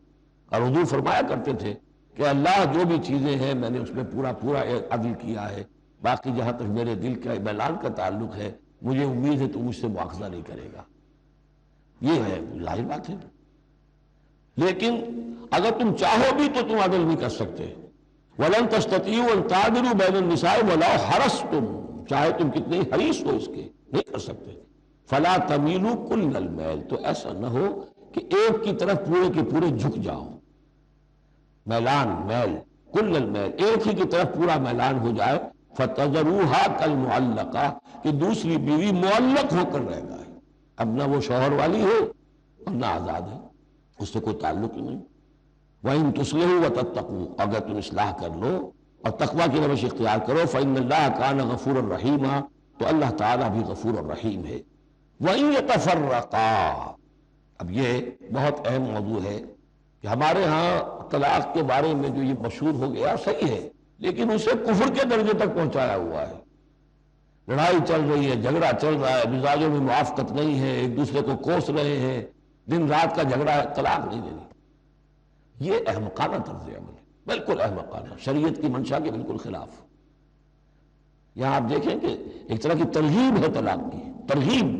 اور حضور فرمایا کرتے تھے کہ اللہ جو بھی چیزیں ہیں میں نے اس میں پورا پورا عدل کیا ہے، باقی جہاں تک میرے دل کا میلان کا تعلق ہے مجھے امید ہے تو مجھ سے مواخذہ نہیں کرے گا. یہ ہے ظاہر بات ہے. لیکن اگر تم چاہو بھی تو تم عدل نہیں کر سکتے. وَلَن تَسْتَطِيعُوا أَن تَعْدِلُوا بَيْنَ النِّسَاءِ وَلَوْ حَرَصْتُمْ، چاہے تم کتنے حریص ہو اس کے، نہیں کر سکتے. فَلَا تَمِيلُوا كُلَّ الْمَيْلِ، تو ایسا نہ ہو کہ ایک کی طرف پورے کے پورے جھک جاؤ. میلان، میل، کل المیل، ایک ہی کی طرف پورا میلان ہو جائے. فَتَذَرُوهَا كَالْمُعَلَّقَةِ، کہ دوسری بیوی معلق ہو کر رہ جائے، اب نہ وہ شوہر والی ہے اور نہ آزاد ہے، اس سے کوئی تعلق ہی نہیں. وَإِن تُصْلِحُوا وَتَتَّقُوا، اگر تم اصلاح کر لو اور تقویٰ کی روش اختیار کرو، فَإِنَّ اللَّهَ كَانَ غَفُورًا رَحِيمًا، تو اللہ تعالیٰ بھی غفور الرحیم ہے. وَإِن يَتَفَرَّقَا، اب یہ بہت اہم موضوع ہے کہ ہمارے ہاں طلاق کے بارے میں جو یہ مشہور ہو گیا صحیح ہے، لیکن اسے کفر کے درجے تک پہنچایا ہوا ہے. لڑائی چل رہی ہے، جھگڑا چل رہا ہے، مزاجوں میں موافقت نہیں ہے، ایک دوسرے کو کوس رہے ہیں، دن رات کا جھگڑا ہے، طلاق نہیں دینی. یہ احمقانہ طرز عمل ہے، بالکل احمقانہ، شریعت کی منشا کے بالکل خلاف. یہاں آپ دیکھیں کہ ایک طرح کی ترغیب ہے طلاق کی، ترغیب.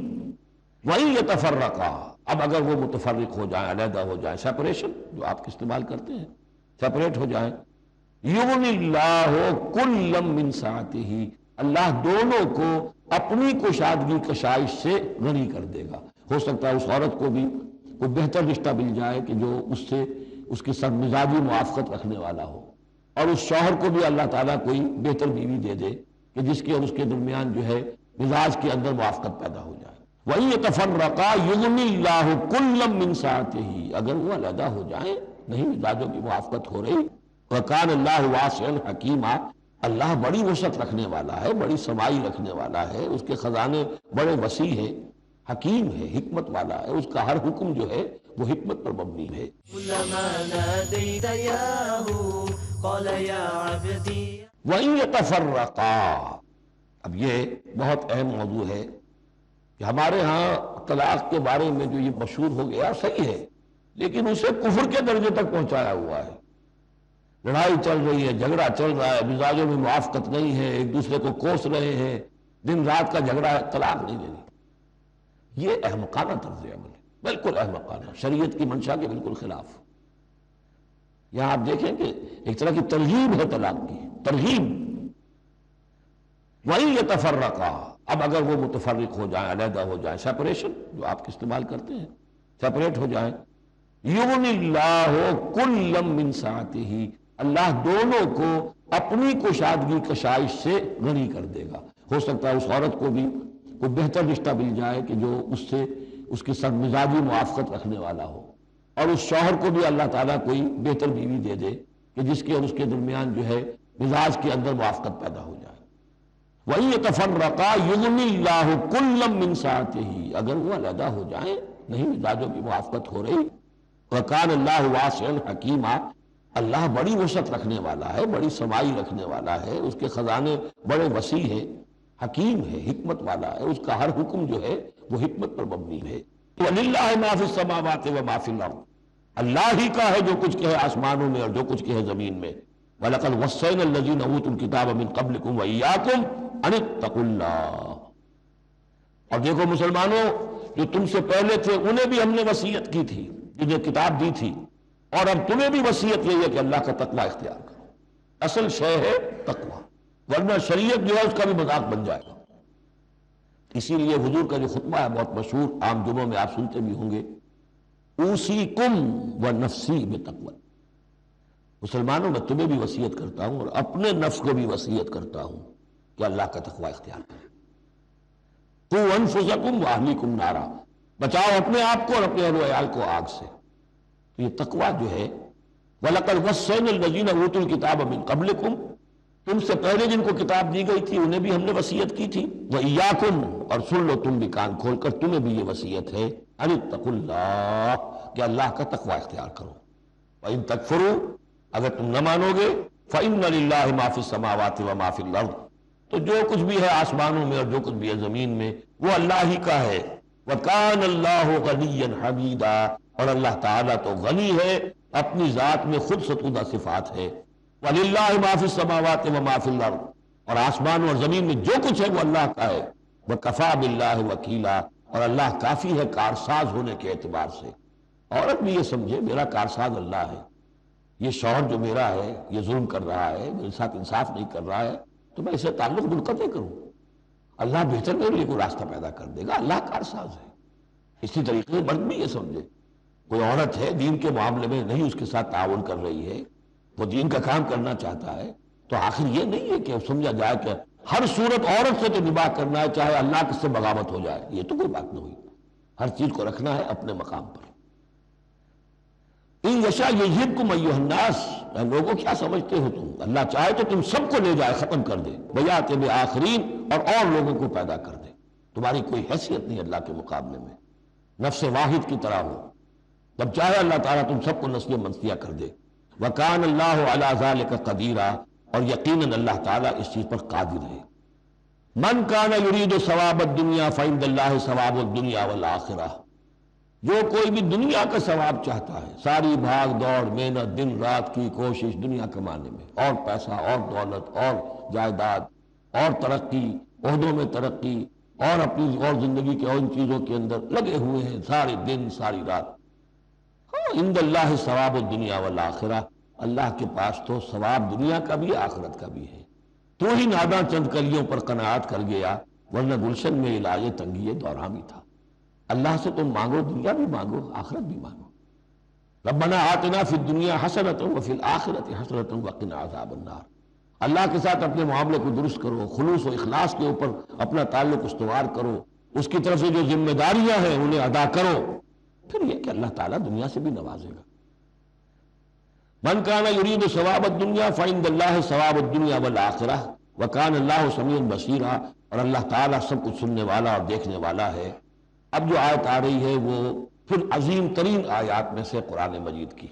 وَإِن يَتَفَرَّقَا، اب اگر وہ متفرق ہو جائیں، علیحدہ ہو جائیں، سیپریشن جو آپ استعمال کرتے ہیں، سیپریٹ ہو جائیں، یغنی اللہ کلا من سعتہ، اللہ دونوں کو اپنی کشادگی کشائش سے غنی کر دے گا. ہو سکتا ہے اس عورت کو بھی کوئی بہتر رشتہ مل جائے کہ جو اس سے اس کے ساتھ مزاجی موافقت رکھنے والا ہو، اور اس شوہر کو بھی اللہ تعالیٰ کوئی بہتر بیوی دے دے کہ جس کے اور اس کے درمیان جو ہے مزاج کے اندر موافقت پیدا ہو جائے. وَإِن يَتَفَرَّقَا يُغْنِ اللَّهُ كُلًّا مِّن سَعَتِهِ، اگر وہ علیحدہ ہو جائیں، نہیں مزاجوں کی موافقت ہو رہی. وَكَانَ اللَّهُ وَاسِعًا حَكِيمًا، اللہ بڑی وسعت رکھنے والا ہے، بڑی سمائی رکھنے والا ہے، اس کے خزانے بڑے وسیع ہیں، حکیم ہے، حکمت والا ہے، اس کا ہر حکم جو ہے وہ حکمت پر مبنی ہے. كلما ناديت ياه قال يا عبدي وَإِن يَتَفَرَّقَا، اب یہ بہت اہم موضوع ہے کہ ہمارے ہاں طلاق کے بارے میں جو یہ مشہور ہو گیا صحیح ہے، لیکن اسے کفر کے درجے تک پہنچایا ہوا ہے۔ لڑائی چل رہی ہے، جھگڑا چل رہا ہے، مزاجوں میں موافقت نہیں ہے، ایک دوسرے کو کوس رہے ہیں، دن رات کا جھگڑا ہے، طلاق نہیں دینی۔ یہ احمقانہ طرز عمل ہے، بالکل احمقانہ، شریعت کی منشا کے بالکل خلاف۔ یہاں آپ دیکھیں کہ ایک طرح کی ترغیب ہے طلاق کی، ترغیب۔ وَإِن يَتَفَرَّقَا، اب اگر وہ متفرق ہو جائیں، علیحدہ ہو جائیں، سیپریشن جو آپ استعمال کرتے ہیں، سیپریٹ ہو جائیں، یغنی اللہ کلا من سعتہ، اللہ دونوں کو اپنی کشادگی کشائش سے غنی کر دے گا۔ ہو سکتا ہے اس عورت کو بھی کوئی بہتر رشتہ مل جائے کہ جو اس سے اس کے ساتھ مزاجی موافقت رکھنے والا ہو، اور اس شوہر کو بھی اللہ تعالیٰ کوئی بہتر بیوی دے دے کہ جس کے اور اس کے درمیان جو ہے مزاج کے اندر موافقت پیدا ہو جائے۔ وَإِن يَتَفَرَّقَا يُغْنِ اللَّهُ كُلًّا مِّن سَعَتِهِ، اگر وہ علیحدہ ہو جائیں، نہیں مزاجوں کی موافقت ہو رہی، وَكَانَ اللَّهُ وَاسِعًا حَكِيمًا، اللہ بڑی وسعت رکھنے والا ہے، بڑی سمائی رکھنے والا ہے، اس کے خزانے بڑے وسیع ہیں، حکیم ہے، حکمت والا ہے، اس کا ہر حکم جو ہے وہ حکمت پر مبنی ہے۔ وَلِلَّهِ مَا فِي السَّمَاوَاتِ وَمَا فِي الْأَرْضِ، اللہ ہی کا ہے جو کچھ کہ ہے آسمانوں میں اور جو کچھ کہ ہے زمین میں۔ وَلَقَدْ وَصَّيْنَا الَّذِينَ أُوتُوا الْكِتَابَ مِن قَبْلِكُمْ وَإِيَّاكُمْ أَنِ اتَّقُوا اللَّهَ، اور دیکھو مسلمانوں، جو تم سے پہلے تھے انہیں بھی ہم نے وصیت کی تھی، جنہیں کتاب دی تھی، اور اب تمہیں بھی وصیت یہی ہے کہ اللہ کا تقوی اختیار کرو۔ اصل شے ہے تقوی، ورنہ شریعت جو ہے اس کا بھی مذاق بن جائے گا۔ اسی لیے حضور کا جو خطبہ ہے بہت مشہور، عام جمعوں میں آپ سنتے بھی ہوں گے، اوصیکم ونفسی بتقوی، مسلمانوں میں تمہیں بھی وصیت کرتا ہوں اور اپنے نفس کو بھی وصیت کرتا ہوں کہ اللہ کا تقوی اختیار کریں۔ قوا انفسکم واہلیکم نارا، بچاؤ اپنے آپ کو اور اپنے اہل و عیال کو آگ سے۔ تو یہ تقوی جو ہے، وَلَقَدْ وَصَّيْنَا الَّذِينَ أُوتُوا الْكِتَابَ مِن قَبْلِكُمْ، تم سے پہلے جن کو کتاب دی گئی تھی انہیں بھی ہم نے وصیت کی تھی، وَإِيَّاكُمْ، اور سن لو تم بھی کان کھول کر، تمہیں بھی یہ وصیت ہے، أَنِ اتَّقُوا اللَّهَ، کہ اللہ کا تقوی اختیار کرو۔ وَإِن تَكْفُرُوا، اگر تم نہ مانو گے، فَإِنَّ لِلَّهِ مَا فِي السَّمَاوَاتِ وَمَا فِي الْأَرْضِ، تو جو کچھ بھی ہے آسمانوں میں اور جو کچھ بھی ہے زمین میں وہ اللہ ہی کا ہے۔ وَكَانَ اللَّهُ غَنِيًّا حَمِيدًا، اور اللہ تعالیٰ تو غنی ہے، اپنی ذات میں خود ستودہ صفات ہے۔ وَلِلَّهِ مَا فِي السَّمَاوَاتِ وَمَا فِي الْأَرْضِ، اور آسمانوں اور زمین میں جو کچھ ہے وہ اللہ کا ہے۔ وَكَفَى بِاللَّهِ وَكِيلًا، اور اللہ کافی ہے کارساز ہونے کے اعتبار سے۔ عورت بھی یہ سمجھے میرا کارساز اللہ ہے، یہ شوہر جو میرا ہے یہ ظلم کر رہا ہے، میرے ساتھ انصاف نہیں کر رہا ہے، تو میں اسے تعلق منقطع کروں، اللہ بہتر میرے لیے کوئی راستہ پیدا کر دے گا، اللہ کارساز ہے۔ اسی طریقے سے مرد بھی یہ سمجھے، کوئی عورت ہے دین کے معاملے میں نہیں اس کے ساتھ تعاون کر رہی ہے، وہ دین کا کام کرنا چاہتا ہے، تو آخر یہ نہیں ہے کہ سمجھا جائے کہ ہر صورت عورت سے تو نباہ کرنا ہے چاہے اللہ کس سے بغاوت ہو جائے، یہ تو کوئی بات نہ ہوئی، ہر چیز کو رکھنا ہے اپنے مقام پر۔ ان یشاء یذہبکم ایھا الناس، اے لوگوں کیا سمجھتے ہو تم، اللہ چاہے تو تم سب کو لے جائے، ختم کر دے، ویات بآخرین، اور لوگوں کو پیدا کر دے، تمہاری کوئی حیثیت نہیں اللہ کے مقابلے میں، نفس واحد کی طرح ہو، جب چاہے اللہ تعالیٰ تم سب کو نسل منسیہ کر دے۔ وَكَانَ اللَّهُ عَلَى ذَلِكَ قَدِيرًا، اور یقیناً اللہ تعالیٰ اس چیز پر قادر ہے۔ مَنْ كَانَ يُرِيدُ ثَوَابَ الدُّنْيَا فَعِندَ اللَّهِ ثَوَابُ الدُّنْيَا وَالْآخِرَةِ، جو کوئی بھی دنیا کا ثواب چاہتا ہے، ساری بھاگ دوڑ محنت دن رات کی کوشش دنیا کمانے میں، اور پیسہ اور دولت اور جائیداد اور ترقی، عہدوں میں ترقی، اور اپنی اور زندگی کے اور ان چیزوں کے اندر لگے ہوئے ہیں سارے دن ساری رات، عند اللہ ثواب الدنیا والآخرہ، اللہ کے پاس تو ثواب دنیا کا بھی آخرت کا بھی ہے۔ تو ہی ناداں چند کلیوں پر قناعت کر گیا، ورنہ گلشن میں علاج تنگی دورہ بھی تھا۔ اللہ سے تم مانگو، دنیا بھی مانگو آخرت بھی مانگو۔ ربنا آتنا فی الدنیا حسنۃ وفی الآخرۃ حسنۃ وقنا عذاب النار، اللہ کے ساتھ اپنے معاملے کو درست کرو، خلوص و اخلاص کے اوپر اپنا تعلق استوار کرو، اس کی طرف سے جو ذمہ داریاں ہیں انہیں ادا کرو، پھر یہ کہ اللہ تعالیٰ دنیا سے بھی نوازے گا۔ من کان یرید ثواب الدنیا فعند اللہ ثواب الدنیا والآخرہ وکان اللہ سمیعا بصیرا، اور اللہ تعالیٰ سب کچھ سننے والا اور دیکھنے والا ہے۔ اب جو آیت آ رہی ہے وہ پھر عظیم ترین آیات میں سے قرآن مجید کی،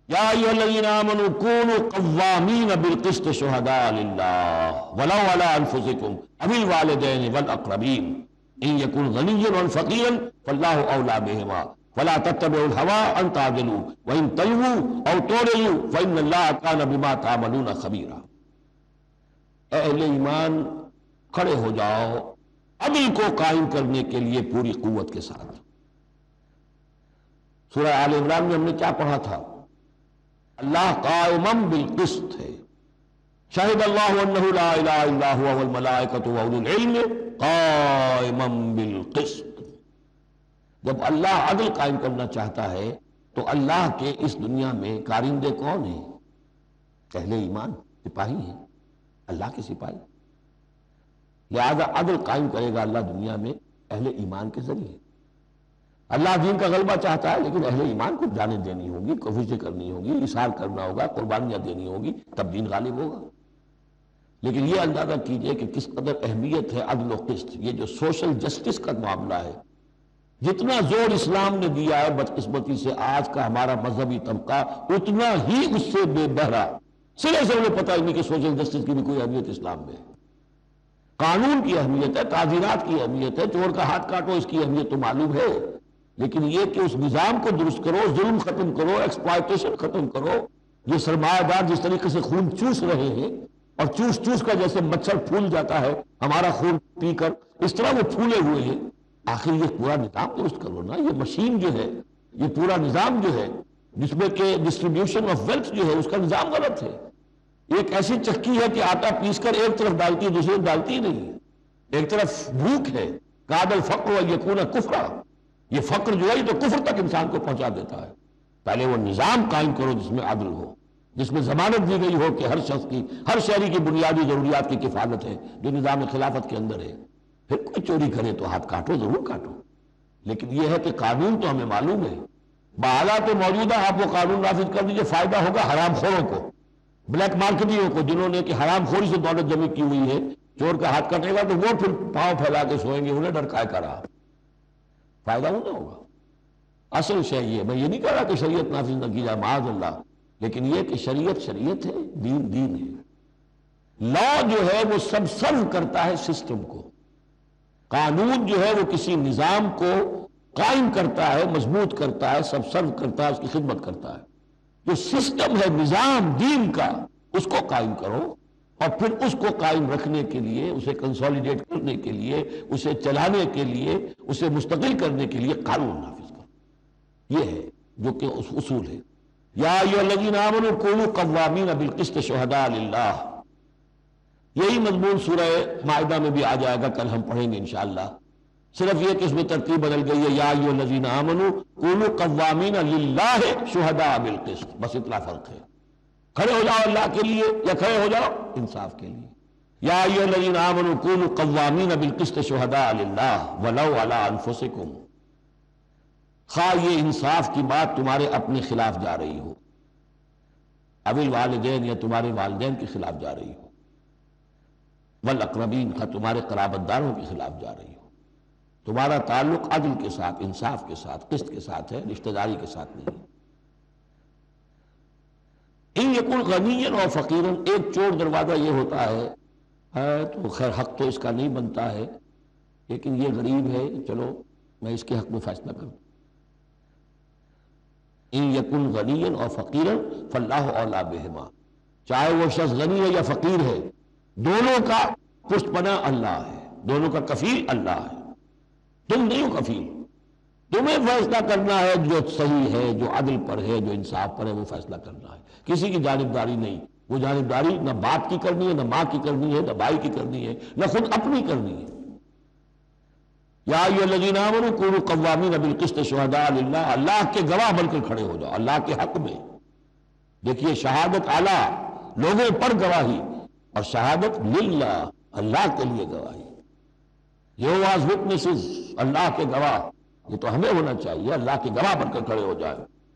یا ایھا الذین آمنوا کونوا قوامین بالقسط شہداء للہ ولو علی انفسکم او الوالدین والاقربین ان یکن غنیا او فقیرا فاللہ اولی بہما فلا تتبعوا الهوى ان تعدلوا وان تلووا او تعرضوا فان اللہ کان بما تعملون خبیرا۔ اہل ایمان کھڑے ہو جاؤ عدل کو قائم کرنے کے لیے پوری قوت کے ساتھ۔ سورہ آل عمران میں ہم نے کیا پڑھا تھا؟ اللہ قائما بالقسط ہے، شہد اللہ انہ لا الہ الا هو والملائکۃ واولو العلم قائما بالقسط۔ جب اللہ عدل قائم کرنا چاہتا ہے تو اللہ کے اس دنیا میں کارندے کون ہیں؟ اہل ایمان، سپاہی ہیں، اللہ کے سپاہی۔ لہذا عدل قائم کرے گا اللہ دنیا میں اہل ایمان کے ذریعے۔ اللہ دین کا غلبہ چاہتا ہے لیکن اہل ایمان کو جانیں دینی ہوگی، کوششیں کرنی ہوگی، اصرار کرنا ہوگا، قربانیاں دینی ہوگی، تب دین غالب ہوگا۔ لیکن یہ اندازہ کیجئے کہ کس قدر اہمیت ہے عدل و قسط۔ یہ جو سوشل جسٹس کا معاملہ ہے، جتنا زور اسلام نے دیا ہے بدقسمتی سے آج کا ہمارا مذہبی طبقہ اتنا ہی اس سے بے بہرا، سرے سے انہیں پتہ ہی نہیں کہ سوشل جسٹس کی بھی کوئی اہمیت اسلام میں ہے۔ قانون کی اہمیت ہے، تعزیرات کی اہمیت ہے، چور کا ہاتھ کاٹو اس کی اہمیت تو معلوم ہے، لیکن یہ کہ اس نظام کو درست کرو، ظلم ختم کرو، ایکسپلائٹیشن ختم کرو۔ یہ سرمایہ دار جس طریقے سے خون چوس رہے ہیں اور چوس چوس کا جیسے مچھر پھول جاتا ہے ہمارا خون پی کر، اس طرح وہ پھولے ہوئے ہیں۔ آخر یہ پورا نظام درست کرو نا۔ یہ مشین جو ہے، یہ پورا نظام جو ہے جس میں کہ ڈسٹریبیوشن آف ویلتھ جو ہے اس کا نظام غلط ہے۔ ایک ایسی چکی ہے کہ آٹا پیس کر ایک طرف ڈالتی ہے، دوسری طرف ڈالتی ہی نہیں ہے۔ ایک طرف بھوک ہے، کاد الفقر ویکون کفرا، یہ فقر جو ہے یہ تو کفر تک انسان کو پہنچا دیتا ہے۔ پہلے وہ نظام قائم کرو جس میں عدل ہو، جس میں ضمانت دی گئی ہو کہ ہر شخص کی، ہر شہری کی بنیادی ضروریات کی کفالت ہے جو نظام خلافت کے اندر ہے۔ پھر کوئی چوری کرے تو ہاتھ کاٹو، ضرور کاٹو، لیکن یہ ہے کہ قانون تو ہمیں معلوم ہے۔ بحالات موجودہ آپ وہ قانون نافذ کر دیجئے، فائدہ ہوگا حرام خوروں کو، بلیک مارکیٹوں کو، جنہوں نے کہ حرام خوری سے دولت جمع کی ہوئی ہے۔ چور کا ہاتھ کٹے گا تو وہ پھر پاؤں پھیلا کے سوئیں گے، انہیں ڈر کا کرا، فائدہ ہونا ہوگا۔ اصل شے یہ، میں یہ نہیں کہہ رہا کہ شریعت نافذ نہ کی جائے، معاذ اللہ، لیکن یہ کہ شریعت شریعت ہے، دین دین ہے۔ لا جو ہے وہ سب سرو کرتا ہے سسٹم کو، قانون جو ہے وہ کسی نظام کو قائم کرتا ہے، مضبوط کرتا ہے، سب سرو کرتا ہے، اس کی خدمت کرتا ہے۔ جو سسٹم ہے نظام دین کا، اس کو قائم کرو، اور پھر اس کو قائم رکھنے کے لیے، اسے کنسولیڈیٹ کرنے کے لیے، اسے چلانے کے لیے، اسے مستقل کرنے کے لیے قانون نافذ کرو۔ یہ ہے جو کہ اصول ہے۔ یا ایھا الذین آمنوا کونوا قوامین بالقسط شہداء للہ، یہی مضمون سورہ مائدہ میں بھی آ جائے گا، کل ہم پڑھیں گے انشاءاللہ۔ صرف یہ کہ اس میں ترتیب بدل گئی ہے، یا ایھا الذین آمنوا کونوا قوامین للہ شہداء بالقسط، بس اتنا فرق ہے۔ کھڑے ہو جاؤ اللہ کے لیے یا کھڑے ہو جاؤ انصاف کے لیے۔ یا ایھا الذین آمنوا کونوا قوامین بالقسط شہداء للہ ولو علی انفسکم، خواہ یہ انصاف کی بات تمہارے اپنے خلاف جا رہی ہو، او الوالدین یا تمہارے والدین کے خلاف جا رہی ہو، والاقربین خواہ تمہارے قرابت داروں کے خلاف جا رہی ہو۔ تمہارا تعلق عدل کے ساتھ، انصاف کے ساتھ، قسط کے ساتھ ہے، رشتہ داری کے ساتھ نہیں۔ ان یکن غنیا اور فقیرا، ایک چور دروازہ یہ ہوتا ہے تو خیر حق تو اس کا نہیں بنتا ہے، لیکن یہ غریب ہے، چلو میں اس کے حق میں فیصلہ کروں۔ ان یکن غنیا اور فقیرا فاللہ اولی بہما، چاہے وہ شخص غنی ہے یا فقیر ہے، دونوں کا پشت پناہ اللہ ہے، دونوں کا کفیل اللہ ہے، تم نہیں ہو کفیل۔ تمہیں فیصلہ کرنا ہے جو صحیح ہے، جو عدل پر ہے، جو انصاف پر ہے، وہ فیصلہ کرنا ہے، کسی کی جانبداری نہیں۔ وہ جانبداری نہ باپ کی کرنی ہے، نہ ماں کی کرنی ہے، نہ بھائی کی کرنی ہے، نہ خود اپنی کرنی ہے۔ یا ایھا الذین آمنوا کونوا قوامین بالقسط شہداء للہ، اللہ کے گواہ بن کر کھڑے ہو جاؤ اللہ کے حق میں۔ دیکھیے شہادت اعلیٰ، لوگوں پر گواہی، اور شہادت للہ، اللہ کے لیے گواہی۔ یہوہاز وٹنسز، اللہ کے گواہ، یہ تو ہمیں ہونا چاہیے، اللہ کے گواہ بن کر کھڑے ہو جائے،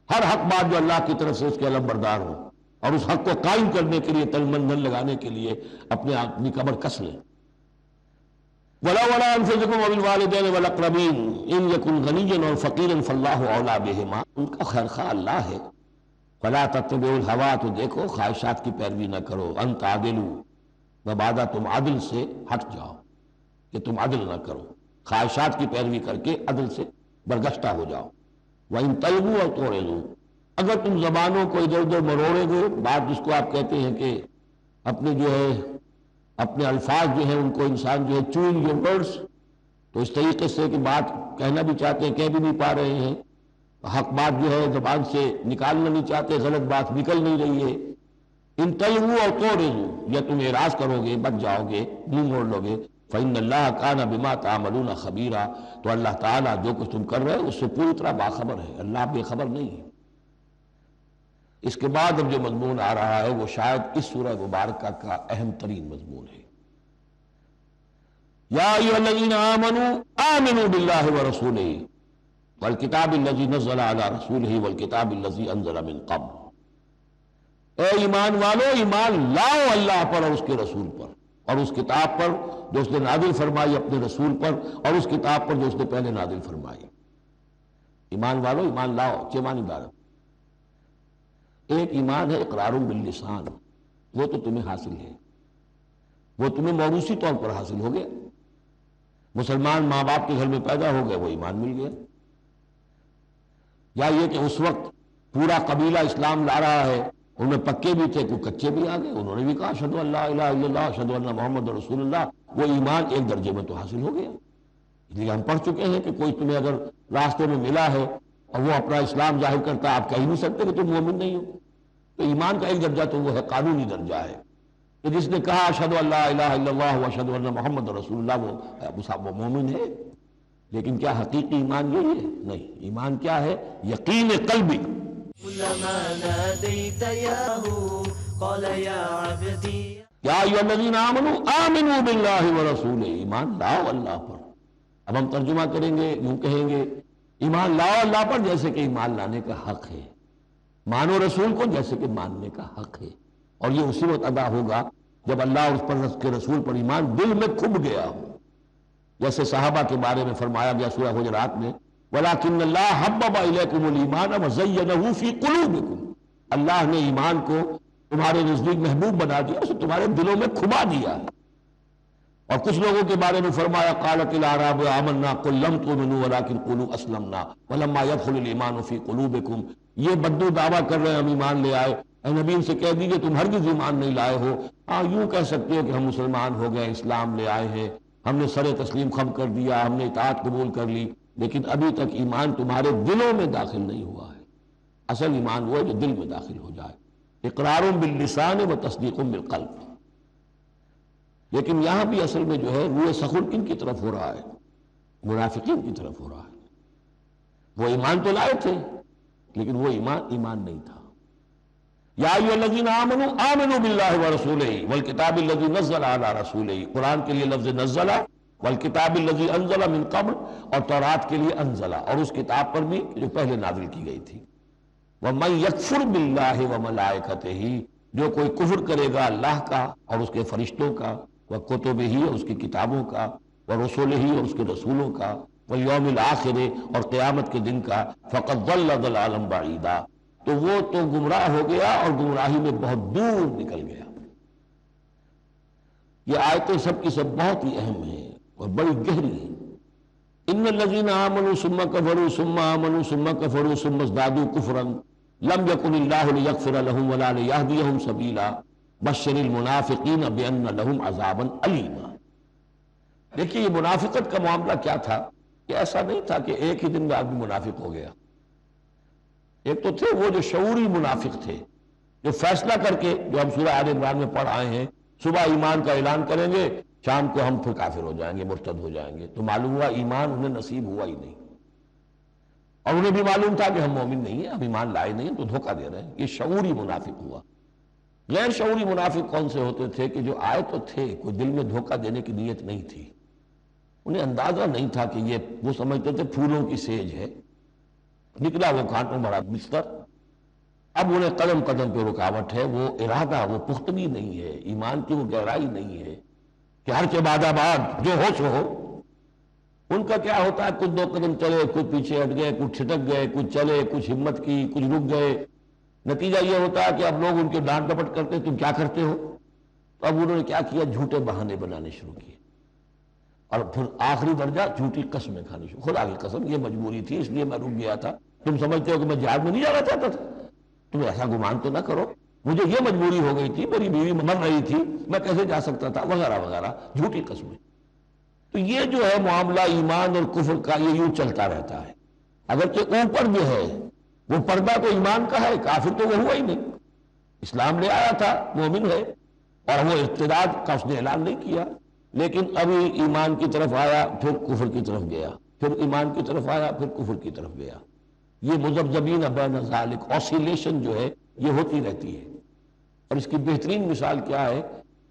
ہر حق بات جو اللہ کی طرف سے اس کے علم بردار ہو، اور اس حق کو قائم کرنے کے لیے تن من دھن لگانے کے لیے اپنی کمر کس لیں۔ وَلَوْ عَلَىٰ أَنفُسِكُمْ وَبِالْوَالِدَيْنِ وَالْأَقْرَبِينَ إِن يَكُنْ غَنِيًّا أَوْ فَقِيرًا فَاللَّهُ أَوْلَىٰ بِهِمَا، ان کا خیر خواہ اللہ ہے، فلا تتبعوا الہوا، تو دیکھو خواہشات کی پیروی نہ کرو، ان تعدلوا، مبادا تم عدل سے ہٹ جاؤ، کہ تم عدل نہ کرو، خواہشات کی پیروی کر کے عدل سے برگشتہ ہو جاؤ۔ وَإِن تَلْوُوا أَوْ تُعْرِضُوا، اگر تم زبانوں کو ادھر ادھر مروڑے گے، بات جس کو آپ کہتے ہیں کہ اپنے جو ہے اپنے الفاظ جو ہیں ان کو انسان جو ہے چوئنگ یور ورڈز، تو اس طریقے سے کہ بات کہنا بھی چاہتے ہیں کہہ بھی نہیں پا رہے ہیں، حق بات جو ہے زبان سے نکالنا نہیں چاہتے، غلط بات نکل نہیں رہی ہے۔ ان تلووا اور توڑوا، یا تم اعراض کرو گے، بچ جاؤ گے، منہ موڑ لو گے، فإن اللہ کان بما تعملون خبیرا، تو اللہ تعالیٰ جو کچھ تم کر رہے ہو اس سے پوری طرح باخبر ہے، اللہ بے خبر نہیں ہے۔ اس کے بعد اب جو مضمون آ رہا ہے وہ شاید اس سورہ مبارکہ کا اہم ترین مضمون ہے۔ یا ایھا الذین آمنوا آمنوا باللہ ورسولہ والکتاب الذی نزل علی رسولہ والکتاب الذی انزل من قبل، اے ایمان والو، ایمان لاؤ اللہ پر اور اس کے رسول پر، اور اس کتاب پر جو اس نے نازل فرمائی اپنے رسول پر، اور اس کتاب پر جو اس نے پہلے نازل فرمائی۔ ایمان والو، ایمان لاؤ، چھ معنی بارہ۔ ایک ایمان ہے اقرار باللسان، وہ تو تمہیں حاصل ہے، وہ تمہیں موروثی طور پر حاصل ہو گیا، مسلمان ماں باپ کے گھر میں پیدا ہو گئے، وہ ایمان مل گیا۔ یا یہ کہ اس وقت پورا قبیلہ اسلام لا رہا ہے، ان میں پکے بھی تھے، کوئی کچے بھی آ گئے، انہوں نے بھی کہا اشہد ان لا الہ الا اللہ اشہد ان محمد رسول اللہ، وہ ایمان ایک درجے میں تو حاصل ہو گیا۔ اس لیے ہم پڑھ چکے ہیں کہ کوئی تمہیں اگر راستے میں ملا ہے اور وہ اپنا اسلام ظاہر کرتا ہے، آپ کہہ نہیں سکتے کہ تم مومن نہیں ہو، تو ایمان کا ایک درجہ تو وہ ہے، قانونی درجہ ہے، کہ جس نے کہا اشہد ان لا الہ الا اللہ واشہد ان محمد رسول اللہ، وہ مومن ہے۔ لیکن کیا حقیقی ایمان یہی ہے؟ نہیں، ایمان کیا ہے؟ یقین قلبی۔ كلما ناديت ياه قال يا عبدي یا ایھا الذین آمنوا آمنوا باللہ ورسولہ، ایمان لاؤ اللہ پر۔ اب ہم ترجمہ کریں گے، یوں کہیں گے ایمان لاؤ اللہ پر جیسے کہ ایمان لانے کا حق ہے، مانو رسول کو جیسے کہ ماننے کا حق ہے، اور یہ اسی وقت ادا ہوگا جب اللہ اور اس پر کے رسول پر ایمان دل میں کھب گیا ہو، جیسے صحابہ کے بارے میں فرمایا گیا سورہ حجرات میں وَلَٰكِنَّ اللَّهَ حَبَّبَ إِلَيْكُمُ الْإِيمَانَ وَزَيَّنَهُ فِي قُلُوبِكُمْ، اللہ نے ایمان کو تمہارے نزدیک محبوب بنا دیا، اسے تمہارے دلوں میں کھبا دیا۔ اور کچھ لوگوں کے بارے میں فرمایا قالت الاعراب آمنا قل لم تؤمنوا ولكن قولوا اسلمنا ولما يدخل الايمان في قلوبكم، یہ بدو دعویٰ کر رہے ہیں ہم ایمان لے آئے، اے نبی ان سے کہہ دیجئے تم ہرگز ایمان نہیں لائے ہو۔ ہاں یوں کہہ سکتے ہو کہ ہم مسلمان ہو گئے، اسلام لے آئے ہیں، ہم نے سر تسلیم خم کر دیا، ہم نے اطاعت قبول کر لی، لیکن ابھی تک ایمان تمہارے دلوں میں داخل نہیں ہوا ہے۔ اصل ایمان وہ ہے جو دل میں داخل ہو جائے، اقرار باللسان و تصدیق بالقلب۔ لیکن یہاں بھی اصل میں جو ہے روح سخن کن کی طرف ہو رہا ہے؟ منافقین کی طرف ہو رہا ہے۔ وہ ایمان تو لائے تھے لیکن وہ ایمان نہیں تھا۔ یا ایھا الذین آمنوا آمنوا باللہ ورسولہ والکتاب الذی نزل علی رسولہ، قرآن کے لیے لفظ نزل، والکتاب الذی انزل من قبل، اور تورات کے لیے انزل، اور اس کتاب پر بھی جو پہلے نازل کی گئی تھی۔ وَمَن يَكْفُرْ بِاللَّهِ وَمَلَائِكَتِهِ، جو کوئی کفر کرے گا اللہ کا اور اس کے فرشتوں کا، وَكُتُبِهِ اور اس کی کتابوں کا، وَرُسُلِهِ اور اس کے رسولوں کا، وَالْيَوْمِ الْآخِرِ اور قیامت کے دن کا، فَقَدْ ضَلَّ ضَلَالًا بَعِيدًا، تو وہ تو گمراہ ہو گیا اور گمراہی میں بہت دور نکل گیا۔ یہ آیتیں سب کی سب بہت ہی اہم ہیں اور بڑی گہری ہیں۔ ان الذین آمنوا ثم کفروا ثم آمنوا ثم کفروا ثم ازدادوا کفرا لم یکن اللہ لیغفر لهم ولا لیہدیہم سبیلا بشر المنافقین بان لهم عذابا الیما۔ دیکھیے یہ منافقت کا معاملہ کیا تھا کہ ایسا نہیں تھا کہ ایک ہی دن میں آدمی منافق ہو گیا۔ ایک تو تھے وہ جو شعوری منافق تھے، جو فیصلہ کر کے، جو ہم سورہ آل عمران میں پڑھ آئے ہیں، صبح ایمان کا اعلان کریں گے، شام کو ہم پھر کافر ہو جائیں گے، مرتد ہو جائیں گے، تو معلوم ہوا ایمان انہیں نصیب ہوا ہی نہیں، اور انہیں بھی معلوم تھا کہ ہم مومن نہیں ہیں، ہم ایمان لائے نہیں ہیں، تو دھوکہ دے رہے ہیں۔ یہ شعوری منافق ہوا۔ غیر شعوری منافق کون سے ہوتے تھے کہ جو آئے تو تھے، کوئی دل میں دھوکہ دینے کی نیت نہیں تھی، انہیں اندازہ نہیں تھا کہ یہ، وہ سمجھتے تھے پھولوں کی سیج ہے، نکلا وہ کانٹوں بھرا بستر۔ اب انہیں قدم قدم پہ رکاوٹ ہے، وہ ارادہ، وہ پختگی نہیں ہے، ایمان کی وہ گہرائی نہیں ہے کہ ہر کے بعد آباد جو ہو سو ہو۔ ان کا کیا ہوتا ہے، کچھ دو قدم چلے، کچھ پیچھے ہٹ گئے، کچھ چھٹک گئے، کچھ چلے، کچھ ہمت کی، کچھ رک گئے، نتیجہ یہ ہوتا ہے کہ اب لوگ ان کے ڈانٹ ڈپٹ کرتے تم کیا کرتے ہو، تو اب انہوں نے کیا کیا، جھوٹے بہانے بنانے شروع کیے، اور پھر آخری درجہ جھوٹی قسمیں کھانی شروع. خدا کی قسم یہ مجبوری تھی اس لیے میں رک گیا تھا، تم سمجھتے ہو کہ میں جہاد میں نہیں جانا چاہتا تھا، تم ایسا گمان تو نہ کرو، مجھے یہ مجبوری ہو گئی تھی، میری بیوی مر رہی تھی، میں کیسے جا سکتا تھا، وغیرہ وغیرہ جھوٹی قسمیں. تو یہ جو ہے معاملہ ایمان اور کفر کا یہ یوں چلتا رہتا ہے. اگرچہ اوپر جو ہے وہ پردہ تو ایمان کا ہے، کافر تو وہ ہوا ہی نہیں، اسلام لے آیا تھا، مومن ہے، اور وہ ارتداد کا اس نے اعلان نہیں کیا، لیکن ابھی ایمان کی طرف آیا پھر کفر کی طرف گیا، پھر ایمان کی طرف آیا پھر کفر کی طرف گیا. یہ مذبذبین بین ذالک آسیلیشن جو ہے یہ ہوتی رہتی ہے. اور اس کی بہترین مثال کیا ہے،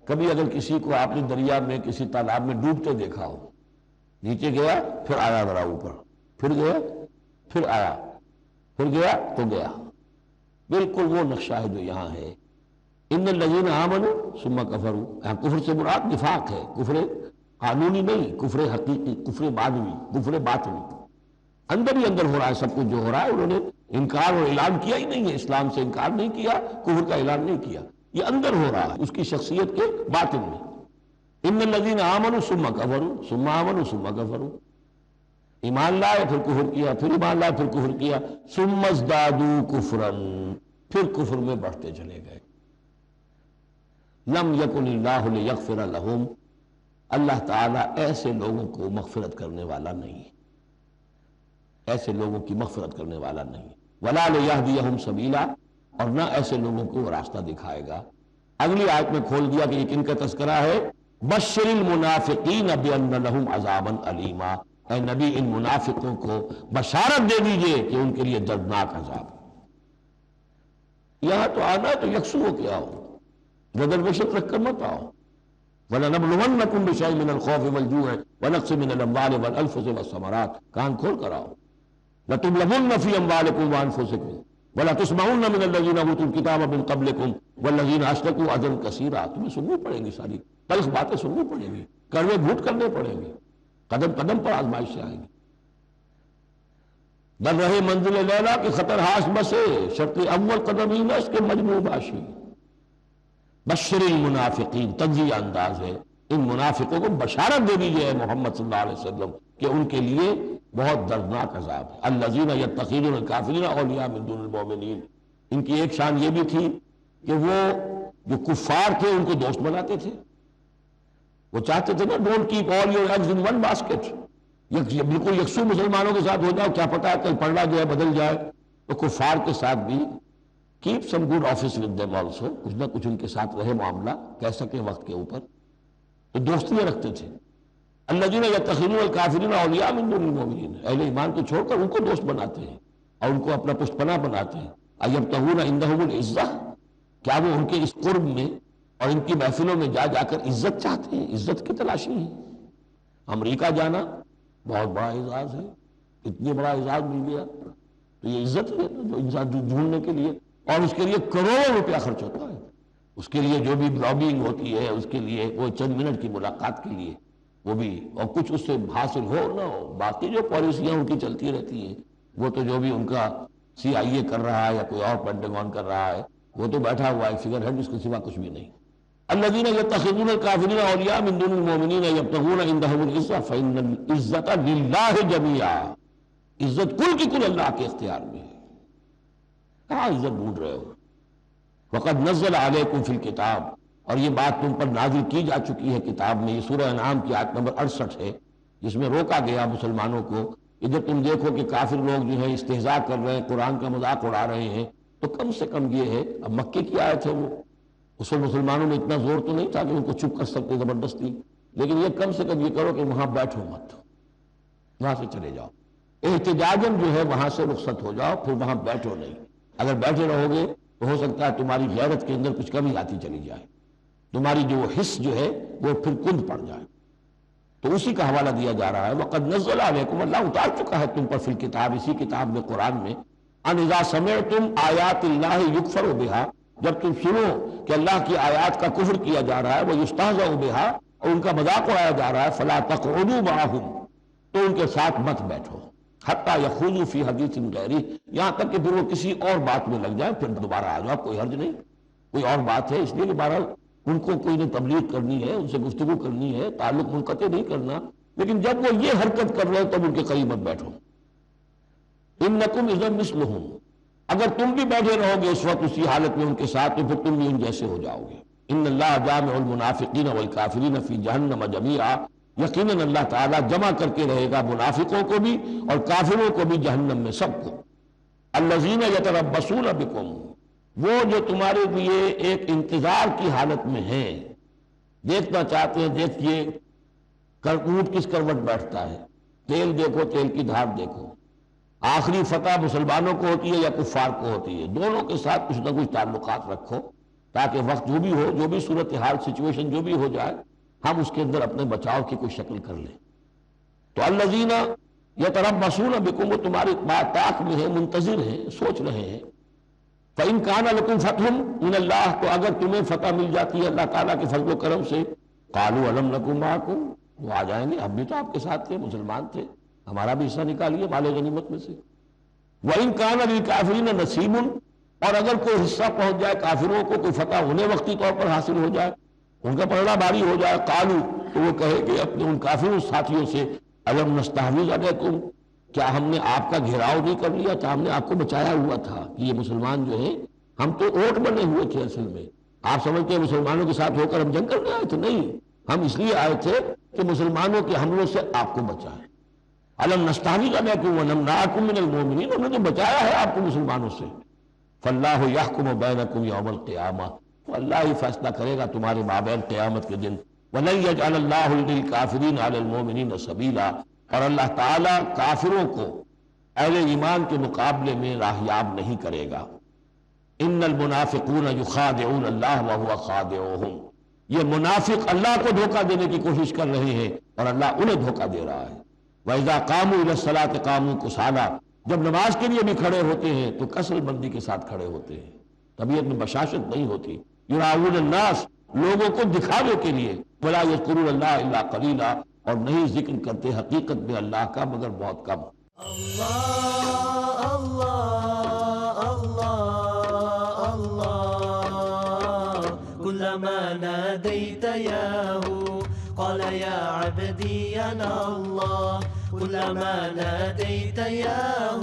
کبھی اگر کسی کو آپ نے دریا میں کسی تالاب میں ڈوبتے دیکھا ہو، نیچے گیا پھر آیا ذرا اوپر، پھر گیا پھر آیا، پھر گیا تو گیا، بالکل وہ نقشہ ہے جو یہاں ہے. ان الذین آمنوا ثم کفروا، یہاں کفر سے مراد نفاق ہے، کفر قانونی نہیں، کفر حقیقی، کفر معنوی، کفر باطنی. اندر ہی اندر ہو رہا ہے سب کچھ جو ہو رہا ہے، انہوں نے انکار اور اعلان کیا ہی نہیں ہے، اسلام سے انکار نہیں کیا، کفر کا اعلان نہیں کیا، یہ اندر ہو رہا ہے اس کی شخصیت کے باطن میں. ان الذین آمنوا ثم کفروا ثم آمنوا ثم کفروا، ایمان لائے پھر کفر کیا، پھر ایمان لائے پھر کفر کیا، ثم ازدادوا کفرا، پھر کفر میں بڑھتے چلے گئے. لم یکن اللہ لیغفر لہم، اللہ تعالیٰ ایسے لوگوں کو مغفرت کرنے والا نہیں، ایسے لوگوں کی مغفرت کرنے والا نہیں. ولا لیہدیہم سبیلا، اور نہ ایسے لوگوں کو راستہ دکھائے گا. اگلی آیت میں کھول دیا کہ یہ کن کا تذکرہ ہے، بشر المنافقین بان لہم عذابا علیما، اے نبی ان منافقوں کو بشارت دے دیجئے کہ ان کے لیے دردناک عذاب. یہاں تو آنا تو یکسو ہو کے آؤ، ریزرویشن رکھ کر مت آؤ. وَلَنَبْلُوَنَّكُمْ بِشَيْءٍ مِّنَ الْخَوْفِ وَالْجُوعِ وَنَقْصٍ مِّنَ الْأَمْوَالِ وَالْأَنفُسِ وَالثَّمَرَاتِ، کان کھول کر آؤ. لَتُبْلَوُنَّ فِي أَمْوَالِكُمْ وَأَنفُسِكُمْ وَلَتُسْمَعُنَّ مِنَ الَّذِينَ أُوتُوا الْكِتَابَ مِن قَبْلِكُمْ وَالَّذِينَ أَشْرَكُوا أَذًى كَثِيرًا. تمہیں سننی پڑیں گی، ساری تلخ باتیں سننی پڑیں گی، کڑوے گھوٹ کرنے پڑیں گے، قدم قدم پر آزمائشیں آئیں گی. در رہے منزل لیلا کے خطر ہاس بسے، شرط اول قدم ہی نہ اس کے مجموع باشی. بشر المنافقین، تنزیہ انداز ہے، ان منافقوں کو بشارت دے دیجئے اے محمد صلی اللہ علیہ وسلم کہ ان کے لیے بہت دردناک عذاب ہے. الذین یتخذون الکافرین اولیاء من دون المؤمنین، ان کی ایک شان یہ بھی تھی کہ وہ جو کفار تھے ان کو دوست بناتے تھے. وہ چاہتے تھے نا don't keep all your eggs in one basket, بالکل یکسو مسلمانوں کے ساتھ ہو جاؤ، کیا پتا کل پلڑا جو ہے بدل جائے. تو کفار کے ساتھ بھی keep some good office with them also, کچھ نہ کچھ ان کے ساتھ رہے معاملہ، کہہ سکیں وقت کے اوپر، تو دوستیاں رکھتے تھے. الذین یتخذون الکافرین اولیاء من دون المؤمنین، اہل ایمان کو چھوڑ کر ان کو دوست بناتے ہیں اور ان کو اپنا پشت پناہ بناتے ہیں. ایبتغون عندہم العزہ، کیا وہ ان کے اس قرب میں اور ان کی محفلوں میں جا جا کر عزت چاہتے ہیں، عزت کی تلاشی ہے. امریکہ جانا بہت بڑا اعزاز ہے، اتنی بڑا اعزاز مل گیا تو یہ عزت ہے جو انسان ڈھونڈنے کے لیے، اور اس کے لیے کروڑوں روپیہ خرچ ہوتا ہے. اس کے لیے جو بھی لابینگ ہوتی ہے، اس کے لیے وہ چند منٹ کی ملاقات کے لیے وہ بھی، اور کچھ اس سے حاصل ہو نہ ہو، باقی جو پالیسیاں ان کی چلتی رہتی ہیں وہ تو جو بھی ان کا سی آئی اے کر رہا ہے یا کوئی اور پینٹاگون کر رہا ہے، وہ تو بیٹھا ہوا ہے فگر ہیڈ، اس کے سوا کچھ بھی نہیں. الذین یتخذون الکافرین اولیاء من دون المؤمنین یبتغون عندہم العزہ فإن العزۃ للہ جمیعا، عزت کل کی کل اللہ کے اختیار میں ہے. کہاں عزت ڈھونڈ رہے ہو؟ وقد نزل علیکم فی الکتاب، اور یہ بات تم پر نازل کی جا چکی ہے کتاب میں. یہ سورہ انعام کی آیت نمبر 68 ہے، جس میں روکا گیا مسلمانوں کو. ادھر تم دیکھو کہ کافر لوگ جو ہے استہزاء کر رہے ہیں، قرآن کا مذاق اڑا رہے ہیں، تو کم سے کم یہ ہے، اب مکے کی آیت ہے وہ، اس میں مسلمانوں میں اتنا زور تو نہیں تھا کہ ان کو چپ کر سکتے زبردستی، لیکن یہ کم سے کم یہ کرو کہ وہاں بیٹھو مت، وہاں سے چلے جاؤ، احتجاجاً جو ہے وہاں سے رخصت ہو جاؤ، پھر وہاں بیٹھو نہیں. اگر بیٹھے رہو گے تو ہو سکتا ہے تمہاری غیرت کے اندر کچھ کمی آتی چلی جائے، تمہاری جو حس جو ہے وہ پھر کند پڑ جائے. تو اسی کا حوالہ دیا جا رہا ہے. وقد نزل علیکم، اللہ اتار چکا ہے تم پر فی الکتاب، اسی کتاب میں قرآن میں، ان اذا سمعتم آیات اللہ یکفر بہا، جب تم سنو کہ اللہ کی آیات کا کفر کیا جا رہا ہے، وہ یستہزأ بہا، اور ان کا مذاق اڑایا جا رہا ہے، فلا تقعدوا معہم، تو ان کے ساتھ مت بیٹھو. حتیٰ یخوضوا فی حدیث غیرہ، یہاں تک کہ پھر وہ کسی اور بات میں لگ جائے، پھر دوبارہ آ جاؤ، کوئی حرج نہیں، کوئی اور بات ہے اس لیے کہ بہرحال ان کو کوئی نے تبلیغ کرنی ہے، ان سے گفتگو کرنی ہے، تعلق منقطع نہیں کرنا، لیکن جب وہ یہ حرکت کر رہے ہیں تب ان کے قریب مت بیٹھو۔ انکم اذا مثلہم، اگر تم بھی بیٹھے رہو گے اس وقت اسی حالت میں ان کے ساتھ تو پھر تم بھی ان جیسے ہو جاؤ گے۔ ان اللہ جامع المنافقین والکافرین فی جہنم جمیعا، یقیناً اللہ تعالیٰ جمع کر کے رہے گا منافقوں کو بھی اور کافروں کو بھی جہنم میں سب کو۔ الذین یتربصون بکم، وہ جو تمہارے لیے ایک انتظار کی حالت میں ہیں، دیکھنا چاہتے ہیں، دیکھیے اونٹ کس کروٹ بیٹھتا ہے، تیل دیکھو، تیل کی دھار دیکھو، آخری فتح مسلمانوں کو ہوتی ہے یا کفار کو ہوتی ہے، دونوں کے ساتھ کچھ نہ کچھ تعلقات رکھو تاکہ وقت جو بھی ہو، جو بھی صورتحال سچویشن جو بھی ہو جائے، ہم اس کے اندر اپنے بچاؤ کی کوئی شکل کر لیں۔ تو الذین یتربصون بکم، وہ تمہاری بات طاق میں ہے، منتظر ہیں، سوچ رہے ہیں۔ فَإِن كَانَ لَكُمْ فَتْحٌ مِّنَ اللَّهِ، تو اگر تمہیں فتح مل جاتی ہے اللہ تعالیٰ کے فضل و کرم سے، قَالُوا أَلَمْ نَكُن مَّعَكُمْ، وہ آ جائیں گے، ہم بھی تو آپ کے ساتھ تھے، مسلمان تھے، ہمارا بھی حصہ نکالیے مال غنیمت میں سے۔ وَإِن كَانَ لِلْكَافِرِينَ نَصِيبٌ، اور اگر کوئی حصہ پہنچ جائے کافروں کو، کوئی فتح انہیں وقتی طور پر حاصل ہو جائے، ان کا پلڑا بھاری ہو جائے، قالوا، تو وہ کہے کہ اپنے ان کافروں ساتھیوں سے، الم نستحوذ علیکم، کیا ہم نے آپ کا گھیراؤ نہیں کر لیا تھا، ہم نے آپ کو بچایا ہوا تھا کہ یہ مسلمان جو ہیں، ہم تو اوٹ بنے ہوئے تھے اصل میں، آپ سمجھتے ہیں مسلمانوں کے ساتھ ہو کر ہم جنگ کرنے آئے تھے، نہیں، ہم اس لیے آئے تھے کہ مسلمانوں کے حملوں سے آپ کو بچائیں۔ الم نستحوذ علیکم ونمنعکم من المؤمنین، ہم نے تو بچایا ہے آپ کو مسلمانوں سے۔ فاللہ یحکم بینکم یوم القیامہ، تو اللہ ہی فیصلہ کرے گا تمہارے مابین قیامت کے دن۔ وَلَن يَجْعَلَ اللَّهُ لِلْكَافِرِينَ عَلَى الْمُؤْمِنِينَ سَبِيلًا، اور اللہ تعالیٰ کافروں کو اہل ایمان کے مقابلے میں راہیاب نہیں کرے گا۔ ان المنافقون یخادعون اللہ وهو خادعهم، یہ منافق اللہ کو دھوکہ دینے کی کوشش کر رہے ہیں اور اللہ انہیں دھوکہ دے رہا ہے۔ وَإِذَا قَامُوا إِلَى الصَّلَاةِ قَامُوا كُسَالَىٰ، جب نماز کے لیے بھی کھڑے ہوتے ہیں تو کسل بندی کے ساتھ کھڑے ہوتے ہیں، طبیعت میں بشاشت نہیں ہوتی۔ یراؤون الناس، لوگوں کو دکھاوے کے لیے، وَلَا يَذْكُرُونَ اللَّهَ إِلَّا قَلِيلًا، اور نہیں ذکر کرتے حقیقت میں اللہ کا مگر بہت کم۔ اللہ اللہ اللہ اللہ، كلما ناديت ياه قال يا عبدي أنا الله، كلما ناديت ياه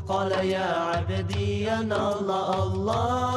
قال يا عبدي أنا الله، الله